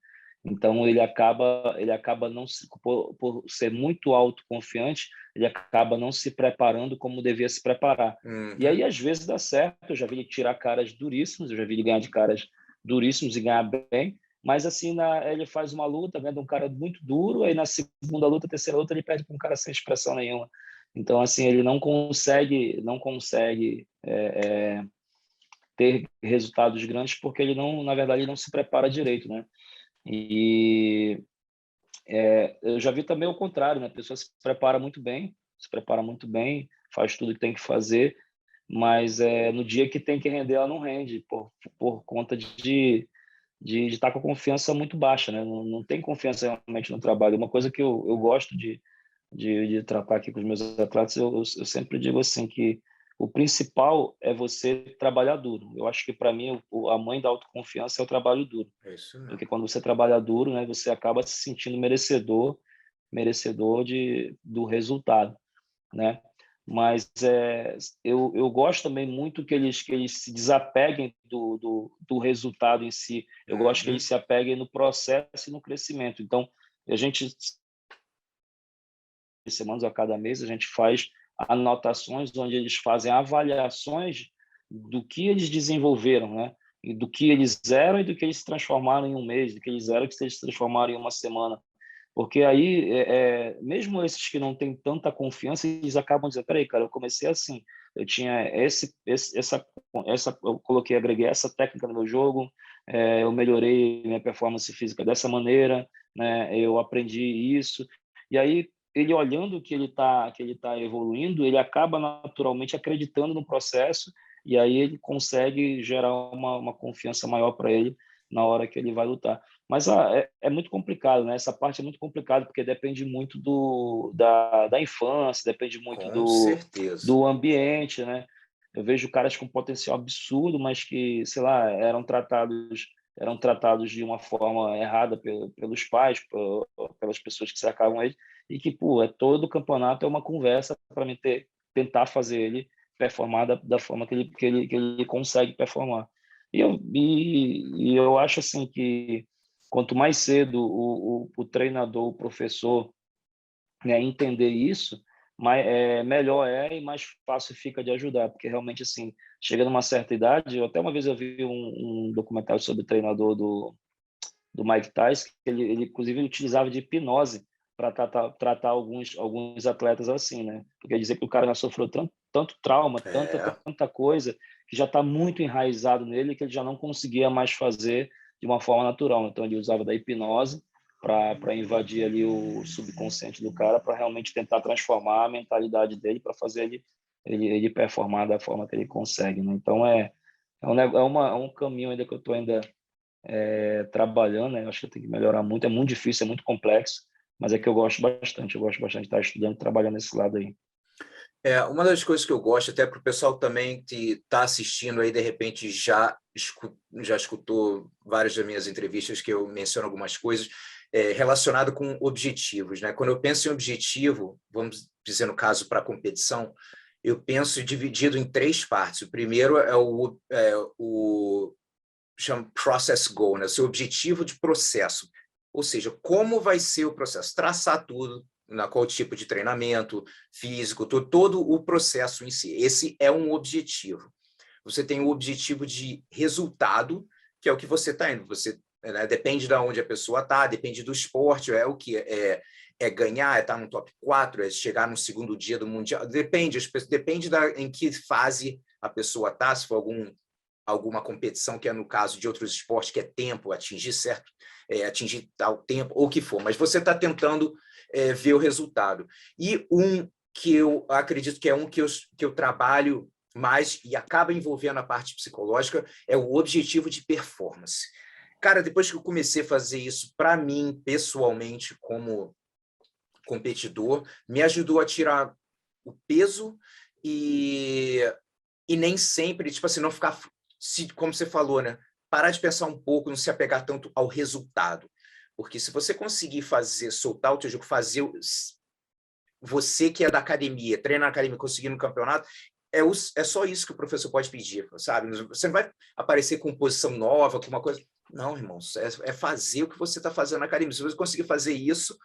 [SPEAKER 2] Então, ele acaba não se, por ser muito autoconfiante, ele acaba não se preparando como devia se preparar. E aí, às vezes, dá certo. Eu já vi ele tirar caras duríssimos, eu já vi ele ganhar de caras duríssimos e ganhar bem, mas assim, ele faz uma luta, né, de um cara muito duro, aí na segunda luta, terceira luta, ele perde para um cara sem expressão nenhuma. Então, assim, ele não consegue ter resultados grandes porque ele não, na verdade, ele não se prepara direito, né? E eu já vi também o contrário, né? A pessoa se prepara muito bem, faz tudo que tem que fazer, mas no dia que tem que render, ela não rende, por conta de estar com a confiança muito baixa, né? Não tem confiança realmente no trabalho. Uma coisa que eu gosto de tratar aqui com os meus atletas, eu sempre digo assim, que o principal é você trabalhar duro. Eu acho que, para mim, a mãe da autoconfiança é o trabalho duro.
[SPEAKER 1] É isso mesmo.
[SPEAKER 2] Porque quando você trabalha duro, né, você acaba se sentindo merecedor do resultado, né? Mas eu gosto também muito que eles se desapeguem do resultado em si. Eu gosto que eles se apeguem no processo e no crescimento. Então, a gente, semanas a cada mês, a gente faz anotações onde eles fazem avaliações do que eles desenvolveram, né? E do que eles eram e do que eles se transformaram em um mês, do que eles eram e que eles se transformaram em uma semana. Porque aí, mesmo esses que não têm tanta confiança, eles acabam dizendo, peraí, cara, eu comecei assim, eu tinha eu agreguei essa técnica no meu jogo, eu melhorei minha performance física dessa maneira, né, eu aprendi isso, e aí ele olhando que ele tá evoluindo, ele acaba naturalmente acreditando no processo, e aí ele consegue gerar uma confiança maior para ele na hora que ele vai lutar. Mas é muito complicado, né? Essa parte é muito complicada, porque depende muito da infância, depende muito do ambiente, né? Eu vejo caras com potencial absurdo, mas que, sei lá, eram tratados de uma forma errada pelos pais, pelas pessoas que cercavam ele, e que, pô, todo campeonato é uma conversa para tentar fazer ele performar da forma que ele consegue performar. E eu acho assim que quanto mais cedo o treinador, o professor, né, entender isso, melhor e mais fácil fica de ajudar, porque realmente, assim, chega numa certa idade, até uma vez eu vi um documentário sobre o treinador do Mike Tyson, que ele inclusive utilizava de hipnose para tratar alguns atletas assim, né? Porque dizer que o cara já sofreu tanto trauma, tanta coisa, que já está muito enraizado nele, que ele já não conseguia mais fazer de uma forma natural. Então, ele usava da hipnose para invadir ali o subconsciente do cara, para realmente tentar transformar a mentalidade dele, para fazer ele performar da forma que ele consegue, né? Então, é um caminho ainda que eu estou ainda trabalhando, né? Acho que eu tenho que melhorar muito, é muito difícil, é muito complexo, mas é que eu gosto bastante de estar estudando, trabalhando nesse lado aí.
[SPEAKER 1] Uma das coisas que eu gosto, até para o pessoal também que está assistindo aí, de repente já escutou várias das minhas entrevistas que eu menciono algumas coisas, relacionado com objetivos, né? Quando eu penso em objetivo, vamos dizer no caso para a competição, eu penso dividido em 3 partes. O primeiro é o chama process goal, né? O seu objetivo de processo, ou seja, como vai ser o processo, traçar tudo, qual tipo de treinamento físico, todo o processo em si. Esse é um objetivo. Você tem o objetivo de resultado, que é o que você está indo. Você, né, depende de onde a pessoa está, depende do esporte, é o que é ganhar, é estar no top 4, é chegar no segundo dia do Mundial, depende em que fase a pessoa está, se for alguma competição, que é no caso de outros esportes, que é tempo, atingir tal tempo, ou o que for, mas você está tentando ver o resultado. E que eu acredito que é que eu trabalho mais e acaba envolvendo a parte psicológica, é o objetivo de performance. Cara, depois que eu comecei a fazer isso para mim, pessoalmente, como competidor, me ajudou a tirar o peso e nem sempre, tipo assim, não ficar, como você falou, né? Parar de pensar um pouco, não se apegar tanto ao resultado. Porque se você conseguir soltar o teu jogo, você que é da academia, treina na academia, conseguir no campeonato, é só isso que o professor pode pedir, sabe? Você não vai aparecer com posição nova, com uma coisa... Não, irmão, é fazer o que você está fazendo na academia. Se você conseguir fazer isso,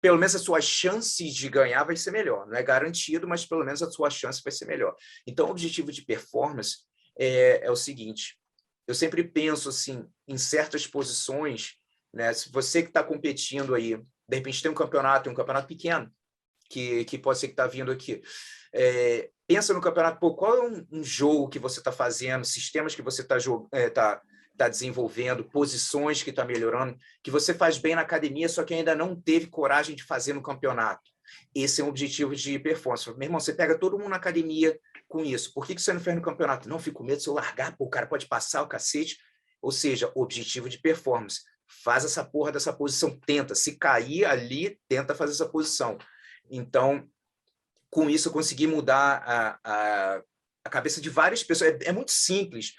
[SPEAKER 1] pelo menos a sua chance de ganhar vai ser melhor. Não é garantido, mas pelo menos a sua chance vai ser melhor. Então, o objetivo de performance é o seguinte, eu sempre penso assim, em certas posições, né? Se você que está competindo aí, de repente tem um campeonato pequeno, que pode ser que está vindo aqui, pensa no campeonato, qual é um jogo que você está fazendo, sistemas que você está desenvolvendo, posições que está melhorando, que você faz bem na academia, só que ainda não teve coragem de fazer no campeonato. Esse é um objetivo de performance. Meu irmão, você pega todo mundo na academia com isso. Por que você não fez no campeonato? Não, fico com medo se eu largar, o cara pode passar o cacete. Ou seja, objetivo de performance. Faz essa porra dessa posição, tenta. Se cair ali, tenta fazer essa posição. Então, com isso, eu consegui mudar a cabeça de várias pessoas. É muito simples.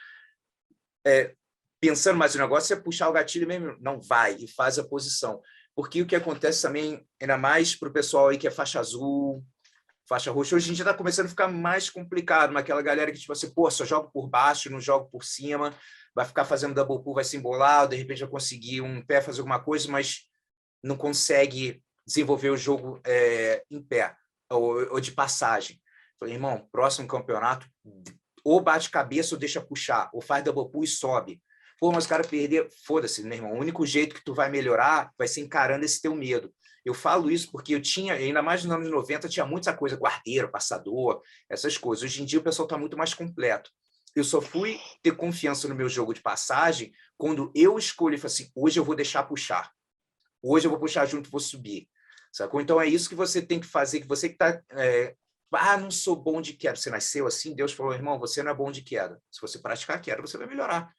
[SPEAKER 1] Pensando mais no negócio, é puxar o gatilho mesmo. Não, vai e faz a posição. Porque o que acontece também, ainda mais para o pessoal aí que é faixa azul, faixa roxa, hoje em dia está começando a ficar mais complicado, mas aquela galera que, tipo assim, pô, só jogo por baixo, não jogo por cima, vai ficar fazendo double pull, vai se embolar, de repente vai conseguir um pé, fazer alguma coisa, mas não consegue desenvolver o jogo em pé, ou de passagem. Falei, irmão, próximo campeonato, ou bate cabeça ou deixa puxar, ou faz double pull e sobe. Pô, mas o cara perder, foda-se, né, irmão? O único jeito que tu vai melhorar vai ser encarando esse teu medo. Eu falo isso porque eu tinha, ainda mais nos anos 90, tinha muita coisa, guardeiro, passador, essas coisas. Hoje em dia o pessoal está muito mais completo. Eu só fui ter confiança no meu jogo de passagem quando eu escolhi, falei assim, hoje eu vou deixar puxar. Hoje eu vou puxar junto, vou subir. Sacou? Então é isso que você tem que fazer, que você que está... não sou bom de queda. Você nasceu assim, Deus falou, irmão, você não é bom de queda. Se você praticar queda, você vai melhorar.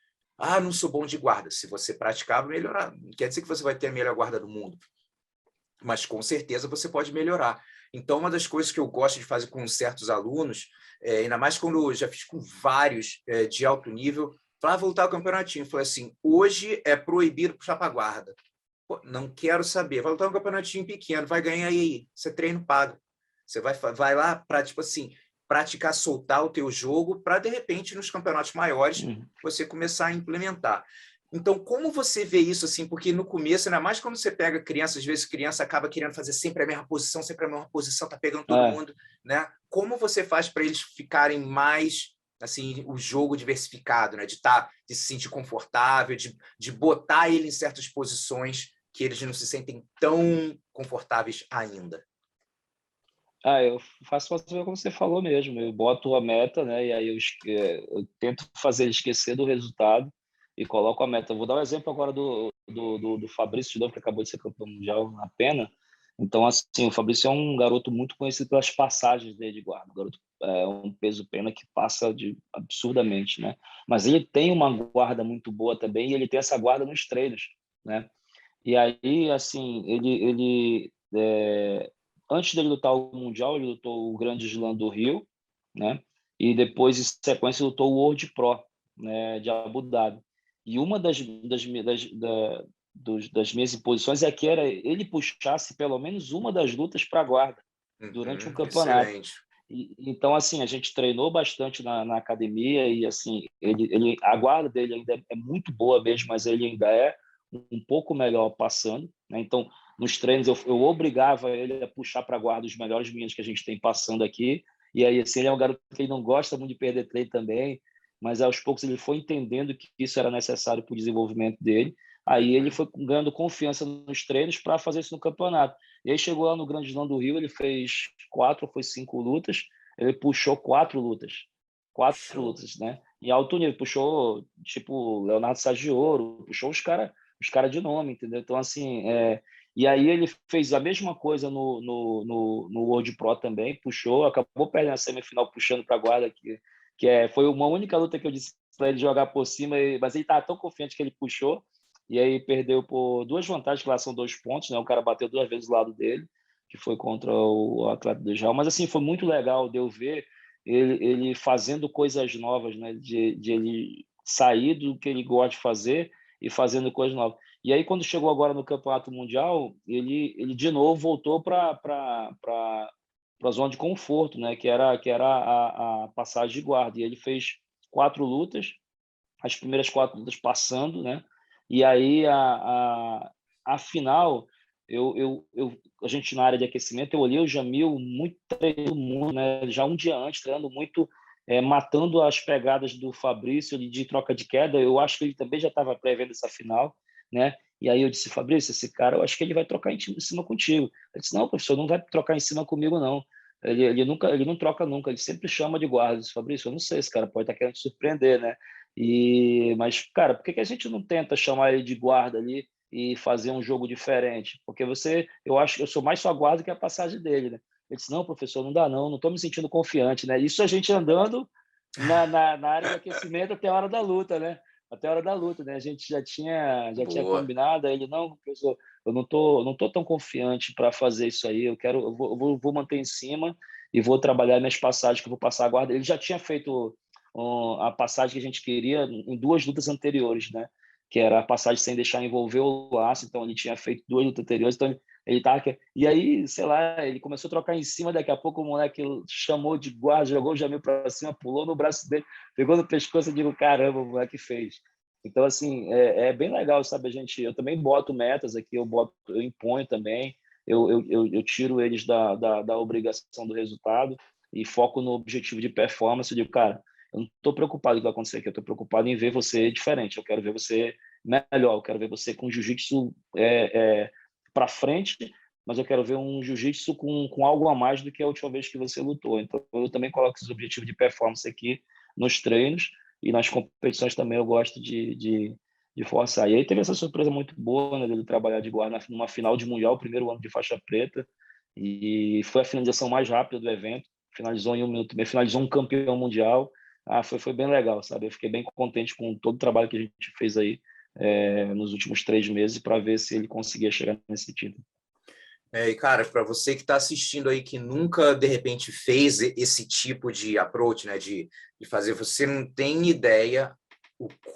[SPEAKER 1] Não sou bom de guarda. Se você praticar, vai melhorar. Não quer dizer que você vai ter a melhor guarda do mundo, mas com certeza você pode melhorar. Então, uma das coisas que eu gosto de fazer com certos alunos, ainda mais quando eu já fiz com vários de alto nível, falar, voltar ao campeonatinho. Falei assim, hoje é proibido puxar para guarda. Pô, não quero saber. Vai lutar um campeonatinho pequeno, vai ganhar aí. Você treino pago. Você vai lá para, tipo assim, praticar, soltar o teu jogo para, de repente, nos campeonatos maiores, você começar a implementar. Então, como você vê isso, assim? Porque no começo, ainda mais quando você pega criança, às vezes criança acaba querendo fazer sempre a mesma posição, tá pegando todo mundo, né? Como você faz para eles ficarem mais, assim, o jogo diversificado, né? De se sentir confortável, de botar ele em certas posições que eles não se sentem tão confortáveis ainda.
[SPEAKER 2] Eu faço como você falou mesmo. Eu boto a meta, né? E aí eu tento fazer ele esquecer do resultado e coloco a meta. Eu vou dar um exemplo agora do Fabrício de novo, que acabou de ser campeão mundial na pena. Então, assim, o Fabrício é um garoto muito conhecido pelas passagens dele de guarda. O garoto é um peso pena que passa absurdamente, né? Mas ele tem uma guarda muito boa também e ele tem essa guarda nos treinos, né? E aí, assim, antes dele lutar o Mundial, ele lutou o Grande Slam do Rio, né? E depois, em sequência, lutou o World Pro, né, de Abu Dhabi. E uma das minhas imposições é que era ele puxasse pelo menos uma das lutas para a guarda durante um campeonato.
[SPEAKER 1] Excelente.
[SPEAKER 2] Então, assim, a gente treinou bastante na academia e, assim, a guarda dele ainda é muito boa mesmo, mas ele ainda é um pouco melhor passando, né? Então, nos treinos, eu obrigava ele a puxar para a guarda os melhores meninos que a gente tem passando aqui. E aí, assim, ele é um garoto que ele não gosta muito de perder treino também, mas aos poucos ele foi entendendo que isso era necessário para o desenvolvimento dele. Aí ele foi ganhando confiança nos treinos para fazer isso no campeonato. E aí chegou lá no Grande Slam do Rio, ele fez 4 ou foi 5 lutas, ele puxou 4 lutas. 4
[SPEAKER 1] Show.
[SPEAKER 2] lutas, né? Em alto nível, puxou tipo Leonardo Saggioro, puxou os cara de nome, entendeu? Então, assim, e aí ele fez a mesma coisa no World Pro também, puxou, acabou perdendo a semifinal puxando para a guarda, foi uma única luta que eu disse para ele jogar por cima, mas ele estava tão confiante que ele puxou, e aí perdeu por 2 vantagens, que lá são 2 pontos, né? O cara bateu 2 vezes do lado dele, que foi contra o atleta do Israel. Mas, assim, foi muito legal de eu ver ele fazendo coisas novas, né? De ele sair do que ele gosta de fazer e fazendo coisas novas. E aí, quando chegou agora no Campeonato Mundial, ele de novo voltou para a zona de conforto, né? Que era a passagem de guarda. E ele fez 4 lutas, as primeiras 4 lutas passando, né? E aí a final, a gente na área de aquecimento, eu olhei o Jamil muito treinando, né? Já um dia antes, treinando muito, matando as pegadas do Fabrício de troca de queda. Eu acho que ele também já estava prevendo essa final, né? E aí eu disse, Fabrício, esse cara, eu acho que ele vai trocar em cima contigo. Ele disse, não, professor, não vai trocar em cima comigo, não. Ele não troca nunca, ele sempre chama de guarda. Eu disse, Fabrício, eu não sei, esse cara pode estar querendo te surpreender, né? Mas, cara, por que a gente não tenta chamar ele de guarda ali e fazer um jogo diferente? Porque eu acho que eu sou mais sua guarda que a passagem dele, né? Ele disse, não, professor, não dá não estou me sentindo confiante, né? Isso a gente andando na área de aquecimento até a hora da luta, né? Até a hora da luta, né? A gente já tinha
[SPEAKER 1] Boa.
[SPEAKER 2] combinado, aí ele, não, professor, eu não tô tão confiante para fazer isso aí, eu vou manter em cima e vou trabalhar minhas passagens, que eu vou passar a guarda. Ele já tinha feito a passagem que a gente queria em 2 lutas anteriores, né? Que era a passagem sem deixar envolver o laço, então ele tinha feito 2 lutas anteriores, então ele tava... E aí, sei lá, ele começou a trocar em cima, daqui a pouco o moleque chamou de guarda, jogou o Jamil para cima, pulou no braço dele, pegou no pescoço e digo, caramba, o moleque fez. Então, assim, é bem legal, sabe, eu também boto metas aqui, eu imponho também, eu tiro eles da obrigação do resultado e foco no objetivo de performance, eu digo, cara, eu não estou preocupado com o que vai acontecer aqui, eu estou preocupado em ver você diferente, eu quero ver você melhor, eu quero ver você com jiu-jitsu para frente, mas eu quero ver um jiu-jitsu com algo a mais do que a última vez que você lutou. Então, eu também coloco esses objetivos de performance aqui nos treinos e nas competições também eu gosto de forçar. E aí teve essa surpresa muito boa, né, dele trabalhar de guarda numa final de mundial, primeiro ano de faixa preta, e foi a finalização mais rápida do evento, finalizou em 1 minuto, finalizou um campeão mundial. Foi bem legal, sabe? Eu fiquei bem contente com todo o trabalho que a gente fez aí nos últimos 3 meses para ver se ele conseguia chegar nesse título.
[SPEAKER 1] E, cara, para você que está assistindo aí, que nunca, de repente, fez esse tipo de approach, né, de fazer, você não tem ideia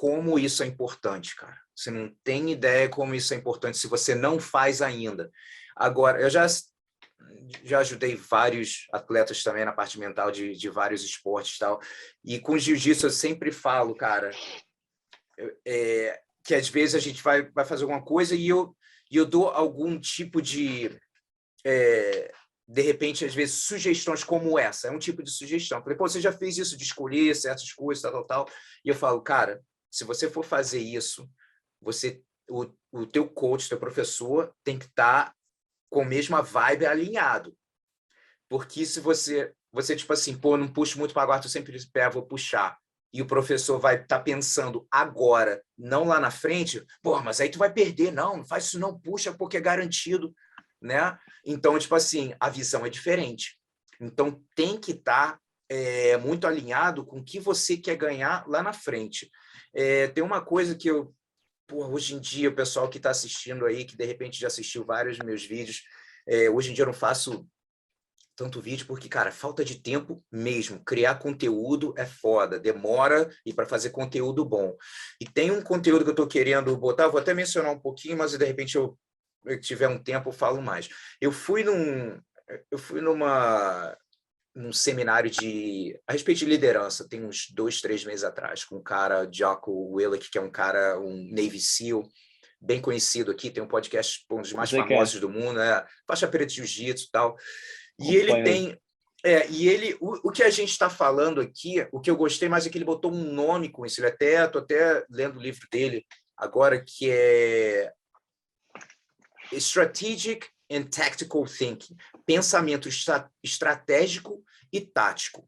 [SPEAKER 1] como isso é importante, cara. Você não tem ideia como isso é importante se você não faz ainda. Agora, eu já ajudei vários atletas também na parte mental de vários esportes e tal, e com jiu-jitsu eu sempre falo, cara, que às vezes a gente vai fazer alguma coisa e eu dou algum tipo de repente, às vezes, sugestões como essa. É um tipo de sugestão. Eu falei, pô, você já fez isso de escolher certas coisas, tal. E eu falo, cara, se você for fazer isso, o teu coach, teu professor, tem que estar com a mesma vibe alinhado. Porque se você tipo assim, pô, não puxo muito para agora, tu sempre diz, vou puxar. E o professor vai estar pensando agora, não lá na frente, pô, mas aí tu vai perder, não faz isso não, puxa, porque é garantido, né? Então, tipo assim, a visão é diferente. Então, tem que estar muito alinhado com o que você quer ganhar lá na frente. Tem uma coisa que hoje em dia, o pessoal que está assistindo aí, que de repente já assistiu vários dos meus vídeos, hoje em dia eu não faço tanto vídeo porque, cara, falta de tempo mesmo. Criar conteúdo é foda, demora e para fazer conteúdo bom. E tem um conteúdo que eu estou querendo botar, vou até mencionar um pouquinho, mas de repente eu tiver um tempo, eu falo mais. Eu fui num seminário a respeito de liderança, tem uns 2, 3 meses atrás, com um cara, Jocko Willink, que é um cara, um Navy SEAL, bem conhecido aqui, tem um podcast, um dos mais famosos do mundo, faixa preta de jiu-jitsu e tal. E ele tem... o que a gente está falando aqui, o que eu gostei mais é que ele botou um nome com isso. Estou até lendo o livro dele agora, que é Strategic and Tactical Thinking, pensamento estratégico e tático.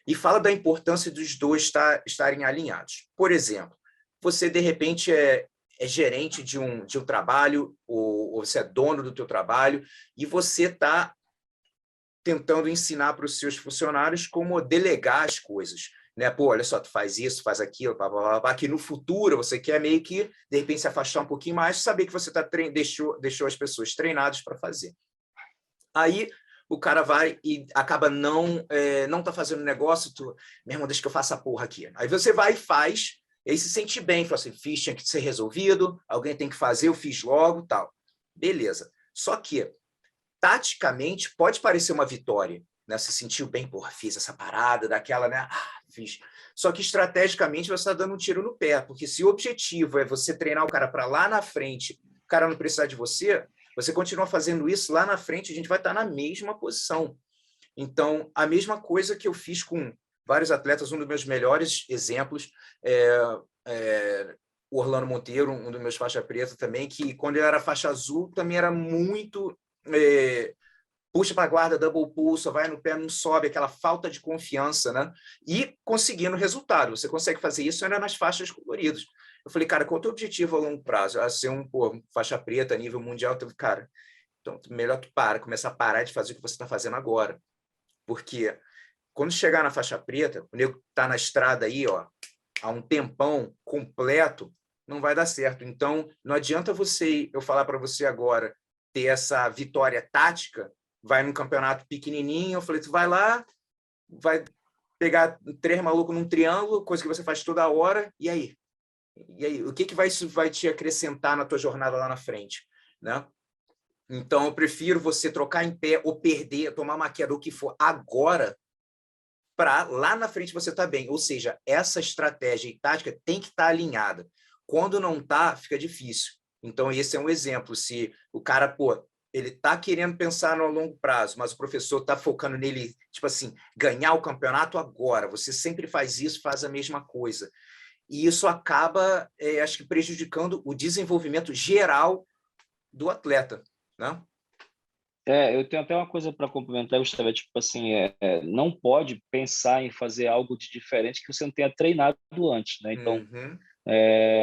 [SPEAKER 1] E fala da importância dos dois estarem alinhados. Por exemplo, você, de repente, é gerente de um trabalho, ou você é dono do teu trabalho, e você está tentando ensinar para os seus funcionários como delegar as coisas, né? Pô, olha só, tu faz isso, faz aquilo, blá, blá, blá, blá, que no futuro você quer meio que, de repente, se afastar um pouquinho mais, saber que você deixou as pessoas treinadas para fazer. Aí o cara vai e acaba não tá fazendo negócio, meu irmão, deixa que eu faça a porra aqui. Aí você vai e faz, e aí se sente bem, fala assim, fiz, tinha que ser resolvido, alguém tem que fazer, eu fiz logo, tal. Beleza. Só que taticamente, pode parecer uma vitória, né? Você sentiu bem, porra, fiz essa parada, daquela, né? Fiz. Só que estrategicamente você está dando um tiro no pé, porque se o objetivo é você treinar o cara para lá na frente, o cara não precisar de você, você continua fazendo isso lá na frente, a gente vai estar na mesma posição. Então, a mesma coisa que eu fiz com vários atletas, um dos meus melhores exemplos o Orlando Monteiro, um dos meus faixa preta também, que quando ele era faixa azul, também era muito puxa para a guarda, double pull, só vai no pé, não sobe, aquela falta de confiança, né? E conseguindo resultado. Você consegue fazer isso ainda nas faixas coloridas. Eu falei, cara, qual é o teu objetivo a longo prazo? Ser faixa preta a nível mundial? Cara, então melhor tu começar a parar de fazer o que você está fazendo agora. Porque quando chegar na faixa preta, o nego tá na estrada aí, há um tempão completo, não vai dar certo. Então, não adianta eu falar para você agora ter essa vitória tática, vai num campeonato pequenininho, eu falei, tu vai lá, vai pegar 3 malucos num triângulo, coisa que você faz toda hora, e aí? O que isso vai te acrescentar na tua jornada lá na frente, né? Então, eu prefiro você trocar em pé ou perder, tomar uma queda, o que for, agora, para lá na frente você estar bem. Ou seja, essa estratégia e tática tem que estar alinhada. Quando não está, fica difícil. Então, esse é um exemplo. Se o cara, ele está querendo pensar no longo prazo, mas o professor está focando nele, tipo assim, ganhar o campeonato agora. Você sempre faz isso, faz a mesma coisa. E isso acaba, acho que, prejudicando o desenvolvimento geral do atleta, né?
[SPEAKER 2] Eu tenho até uma coisa para complementar, Gustavo, tipo assim, não pode pensar em fazer algo de diferente que você não tenha treinado antes, né? Então,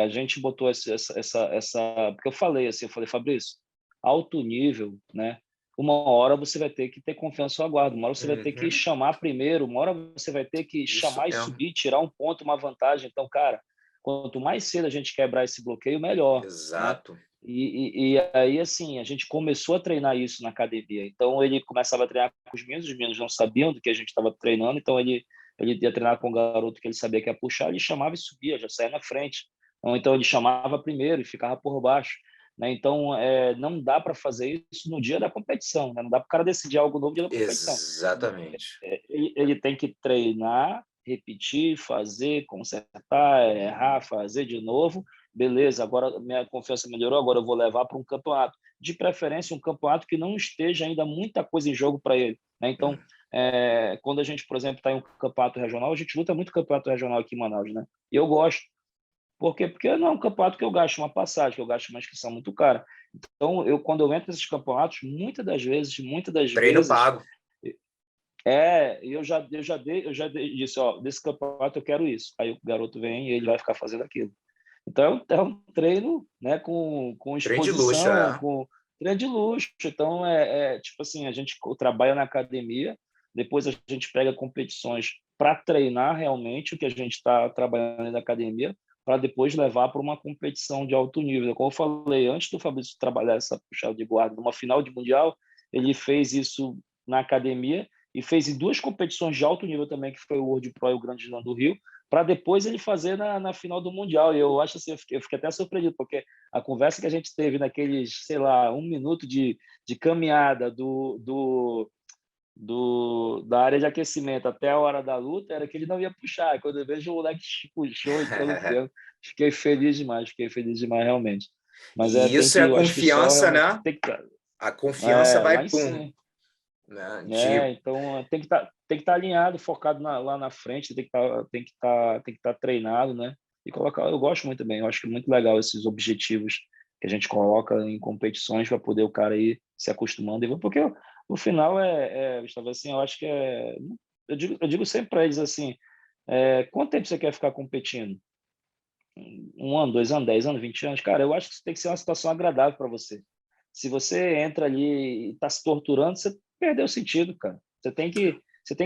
[SPEAKER 2] a gente botou porque eu falei, Fabrício, alto nível, né? Uma hora você vai ter que ter confiança no aguardo, uma hora você vai ter que chamar primeiro, uma hora você vai ter que chamar e subir, tirar um ponto, uma vantagem. Então, cara, quanto mais cedo a gente quebrar esse bloqueio, melhor.
[SPEAKER 1] Exato.
[SPEAKER 2] Né? E aí, assim, a gente começou a treinar isso na academia. Então, ele começava a treinar com os meninos não sabiam do que a gente estava treinando, então ele ia treinar com um garoto que ele sabia que ia puxar, ele chamava e subia, já saía na frente. Ou então ele chamava primeiro e ficava por baixo. Né? Então, não dá para fazer isso no dia da competição, né? Não dá para o cara decidir algo novo no dia da competição.
[SPEAKER 1] Exatamente.
[SPEAKER 2] Ele tem que treinar, repetir, fazer, consertar, errar, fazer de novo, beleza, agora minha confiança melhorou, agora eu vou levar para um campeonato. De preferência, um campeonato que não esteja ainda muita coisa em jogo para ele, né? Então, quando a gente, por exemplo, está em um campeonato regional, a gente luta muito campeonato regional aqui em Manaus, né? E eu gosto. Por quê? Porque não é um campeonato que eu gasto uma passagem, que eu gasto uma inscrição muito cara. Então, quando eu entro nesses campeonatos, muitas das
[SPEAKER 1] Treino
[SPEAKER 2] vezes,
[SPEAKER 1] pago.
[SPEAKER 2] disse, ó, desse campeonato eu quero isso. Aí o garoto vem e ele vai ficar fazendo aquilo. Então, é um treino, né, com
[SPEAKER 1] Treino de luxo,
[SPEAKER 2] exposição, com treino de luxo. Então, tipo assim, a gente trabalha na academia, depois a gente pega competições para treinar realmente o que a gente está trabalhando na academia, para depois levar para uma competição de alto nível. Como eu falei, antes do Fabrício trabalhar essa puxada de guarda numa final de mundial, ele fez isso na academia e fez em 2 competições de alto nível também, que foi o World Pro e o Grande Slam do Rio, para depois ele fazer na final do Mundial. E eu acho assim, eu fiquei até surpreendido, porque a conversa que a gente teve naqueles, sei lá, 1 minuto de caminhada da área de aquecimento até a hora da luta, era que ele não ia puxar. Quando eu vejo o moleque puxou, entrou no treino, fiquei feliz demais realmente. Mas
[SPEAKER 1] E
[SPEAKER 2] tem
[SPEAKER 1] isso é
[SPEAKER 2] que,
[SPEAKER 1] a
[SPEAKER 2] eu acho que só
[SPEAKER 1] confiança,
[SPEAKER 2] realmente
[SPEAKER 1] né?
[SPEAKER 2] tem que
[SPEAKER 1] A confiança
[SPEAKER 2] lá
[SPEAKER 1] vai,
[SPEAKER 2] em
[SPEAKER 1] pum,
[SPEAKER 2] cima.
[SPEAKER 1] né?
[SPEAKER 2] Então tem que estar alinhado, focado lá na frente, tem que estar treinado, né? E colocar, eu gosto muito bem, eu acho que é muito legal esses objetivos que a gente coloca em competições para poder o cara ir se acostumando, porque no final Gustavo, assim, eu acho que eu digo sempre para eles assim, quanto tempo você quer ficar competindo? 1 ano, 2 anos, 10 anos, 20 anos? Cara, eu acho que isso tem que ser uma situação agradável para você. Se você entra ali e está se torturando, você perdeu o sentido, cara. Você tem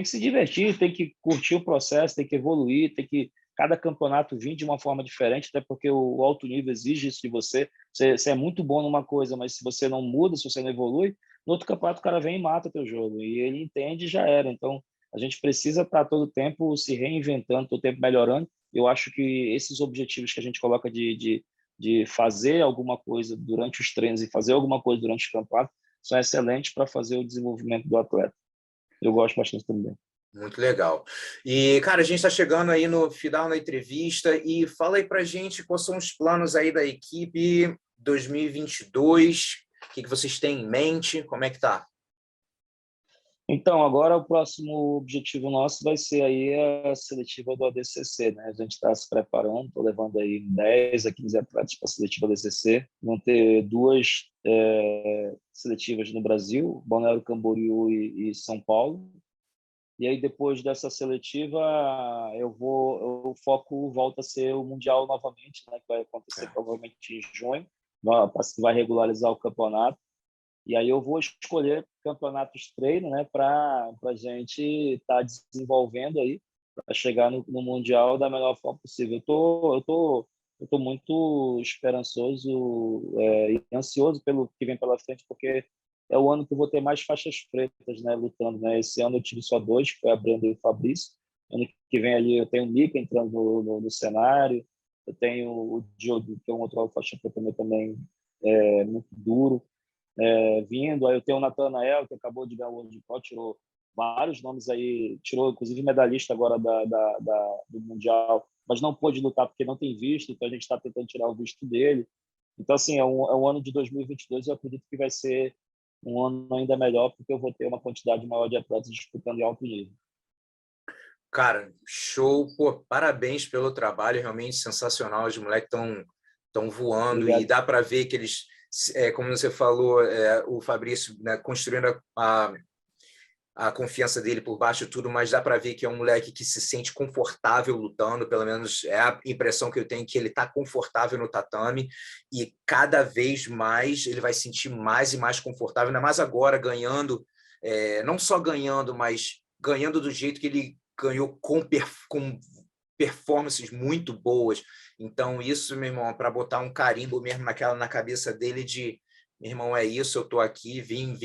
[SPEAKER 2] que se divertir, tem que curtir o processo, tem que evoluir, tem que cada campeonato vir de uma forma diferente, até porque o alto nível exige isso de você. Você é muito bom numa coisa, mas se você não muda, se você não evolui, no outro campeonato o cara vem e mata teu jogo. E ele entende e já era. Então, a gente precisa estar todo o tempo se reinventando, todo o tempo melhorando. Eu acho que esses objetivos que a gente coloca de fazer alguma coisa durante os treinos e fazer alguma coisa durante o campeonato são excelentes para fazer o desenvolvimento do atleta. Eu gosto bastante também.
[SPEAKER 1] Muito legal. E, cara, a gente está chegando aí no final da entrevista e fala aí para a gente quais são os planos aí da equipe 2022, o que vocês têm em mente, como é que tá?
[SPEAKER 2] Então, agora o próximo objetivo nosso vai ser aí a seletiva do ADCC, né? A gente está se preparando, estou levando aí 10 a 15 atletas para a seletiva do ADCC. Vão ter 2 seletivas no Brasil, Balneário Camboriú e São Paulo. E aí, depois dessa seletiva, o foco volta a ser o Mundial novamente, né? Que vai acontecer provavelmente em junho, vai regularizar o campeonato. E aí eu vou escolher campeonatos treino, né, para a gente estar desenvolvendo aí para chegar no Mundial da melhor forma possível. Eu tô muito esperançoso e ansioso pelo que vem pela frente, porque é o ano que eu vou ter mais faixas pretas, né, lutando, né? Esse ano eu tive só 2, que foi a Brenda e o Fabrício. Ano que vem ali eu tenho o Mika entrando no cenário, eu tenho o Diogo, que é um outro faixa preta também muito duro. Vindo. Aí eu tenho o Natanael, que acabou de ganhar o World Pro, tirou vários nomes aí, tirou inclusive medalhista agora do Mundial, mas não pôde lutar porque não tem visto, então a gente está tentando tirar o visto dele. Então, assim, é um ano de 2022, eu acredito que vai ser um ano ainda melhor, porque eu vou ter uma quantidade maior de atletas disputando em alto nível.
[SPEAKER 1] Cara, show, pô, parabéns pelo trabalho, realmente sensacional, os moleques estão voando. Obrigado. E dá para ver que eles, como você falou, o Fabrício, né, construindo a confiança dele por baixo de tudo, mas dá para ver que é um moleque que se sente confortável lutando, pelo menos é a impressão que eu tenho, que ele está confortável no tatame, e cada vez mais ele vai sentir mais e mais confortável, ainda mais agora ganhando, não só ganhando, mas ganhando do jeito que ele ganhou com performances muito boas. Então isso, meu irmão, para botar um carimbo mesmo na cabeça dele de, meu irmão, é isso, eu estou aqui, vim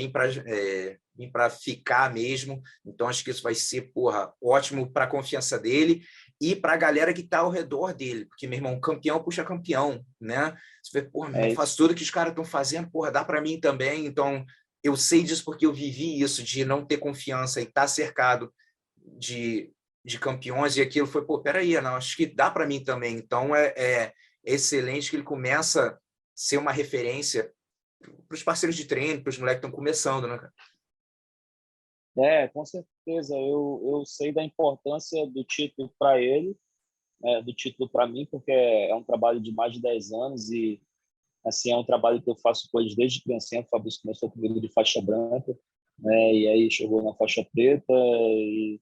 [SPEAKER 1] para ficar mesmo. Então acho que isso vai ser, porra, ótimo para a confiança dele e para a galera que está ao redor dele, porque, meu irmão, campeão puxa campeão, né? Você vê, porra, eu faço tudo que os caras estão fazendo, porra, dá para mim também. Então eu sei disso porque eu vivi isso, de não ter confiança e estar cercado de campeões, e aquilo foi, pô, peraí, não, acho que dá para mim também. Então excelente que ele começa a ser uma referência para os parceiros de treino, para os moleques que estão começando, né, cara?
[SPEAKER 2] Com certeza. Eu sei da importância do título para ele, do título para mim, porque é um trabalho de mais de 10 anos e assim é um trabalho que eu faço com eles desde criança. O Fabrício começou comigo de faixa branca, né? E aí chegou na faixa preta e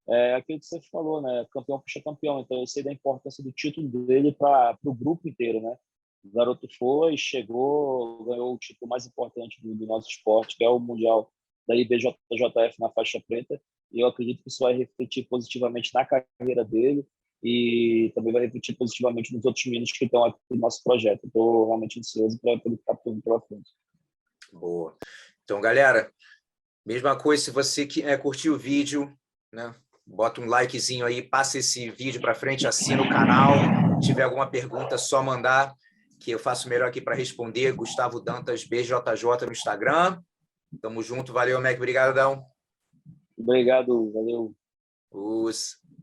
[SPEAKER 2] é aquilo que você falou, né? Campeão puxa campeão. Então eu sei da importância do título dele para o grupo inteiro, né? O garoto foi, chegou, ganhou o título mais importante do nosso esporte, que é o Mundial da IBJJF na faixa preta. E eu acredito que isso vai refletir positivamente na carreira dele e também vai refletir positivamente nos outros meninos que estão aqui no nosso projeto. Estou realmente ansioso para ele ficar tudo pela frente.
[SPEAKER 1] Boa. Então, galera, mesma coisa, se você curtiu o vídeo, né? Bota um likezinho aí, passa esse vídeo para frente, assina o canal. Se tiver alguma pergunta, só mandar, que eu faço melhor aqui para responder. Gustavo Dantas, BJJ no Instagram. Tamo junto, valeu, Mac, obrigadão.
[SPEAKER 2] Obrigado, valeu.
[SPEAKER 1] Os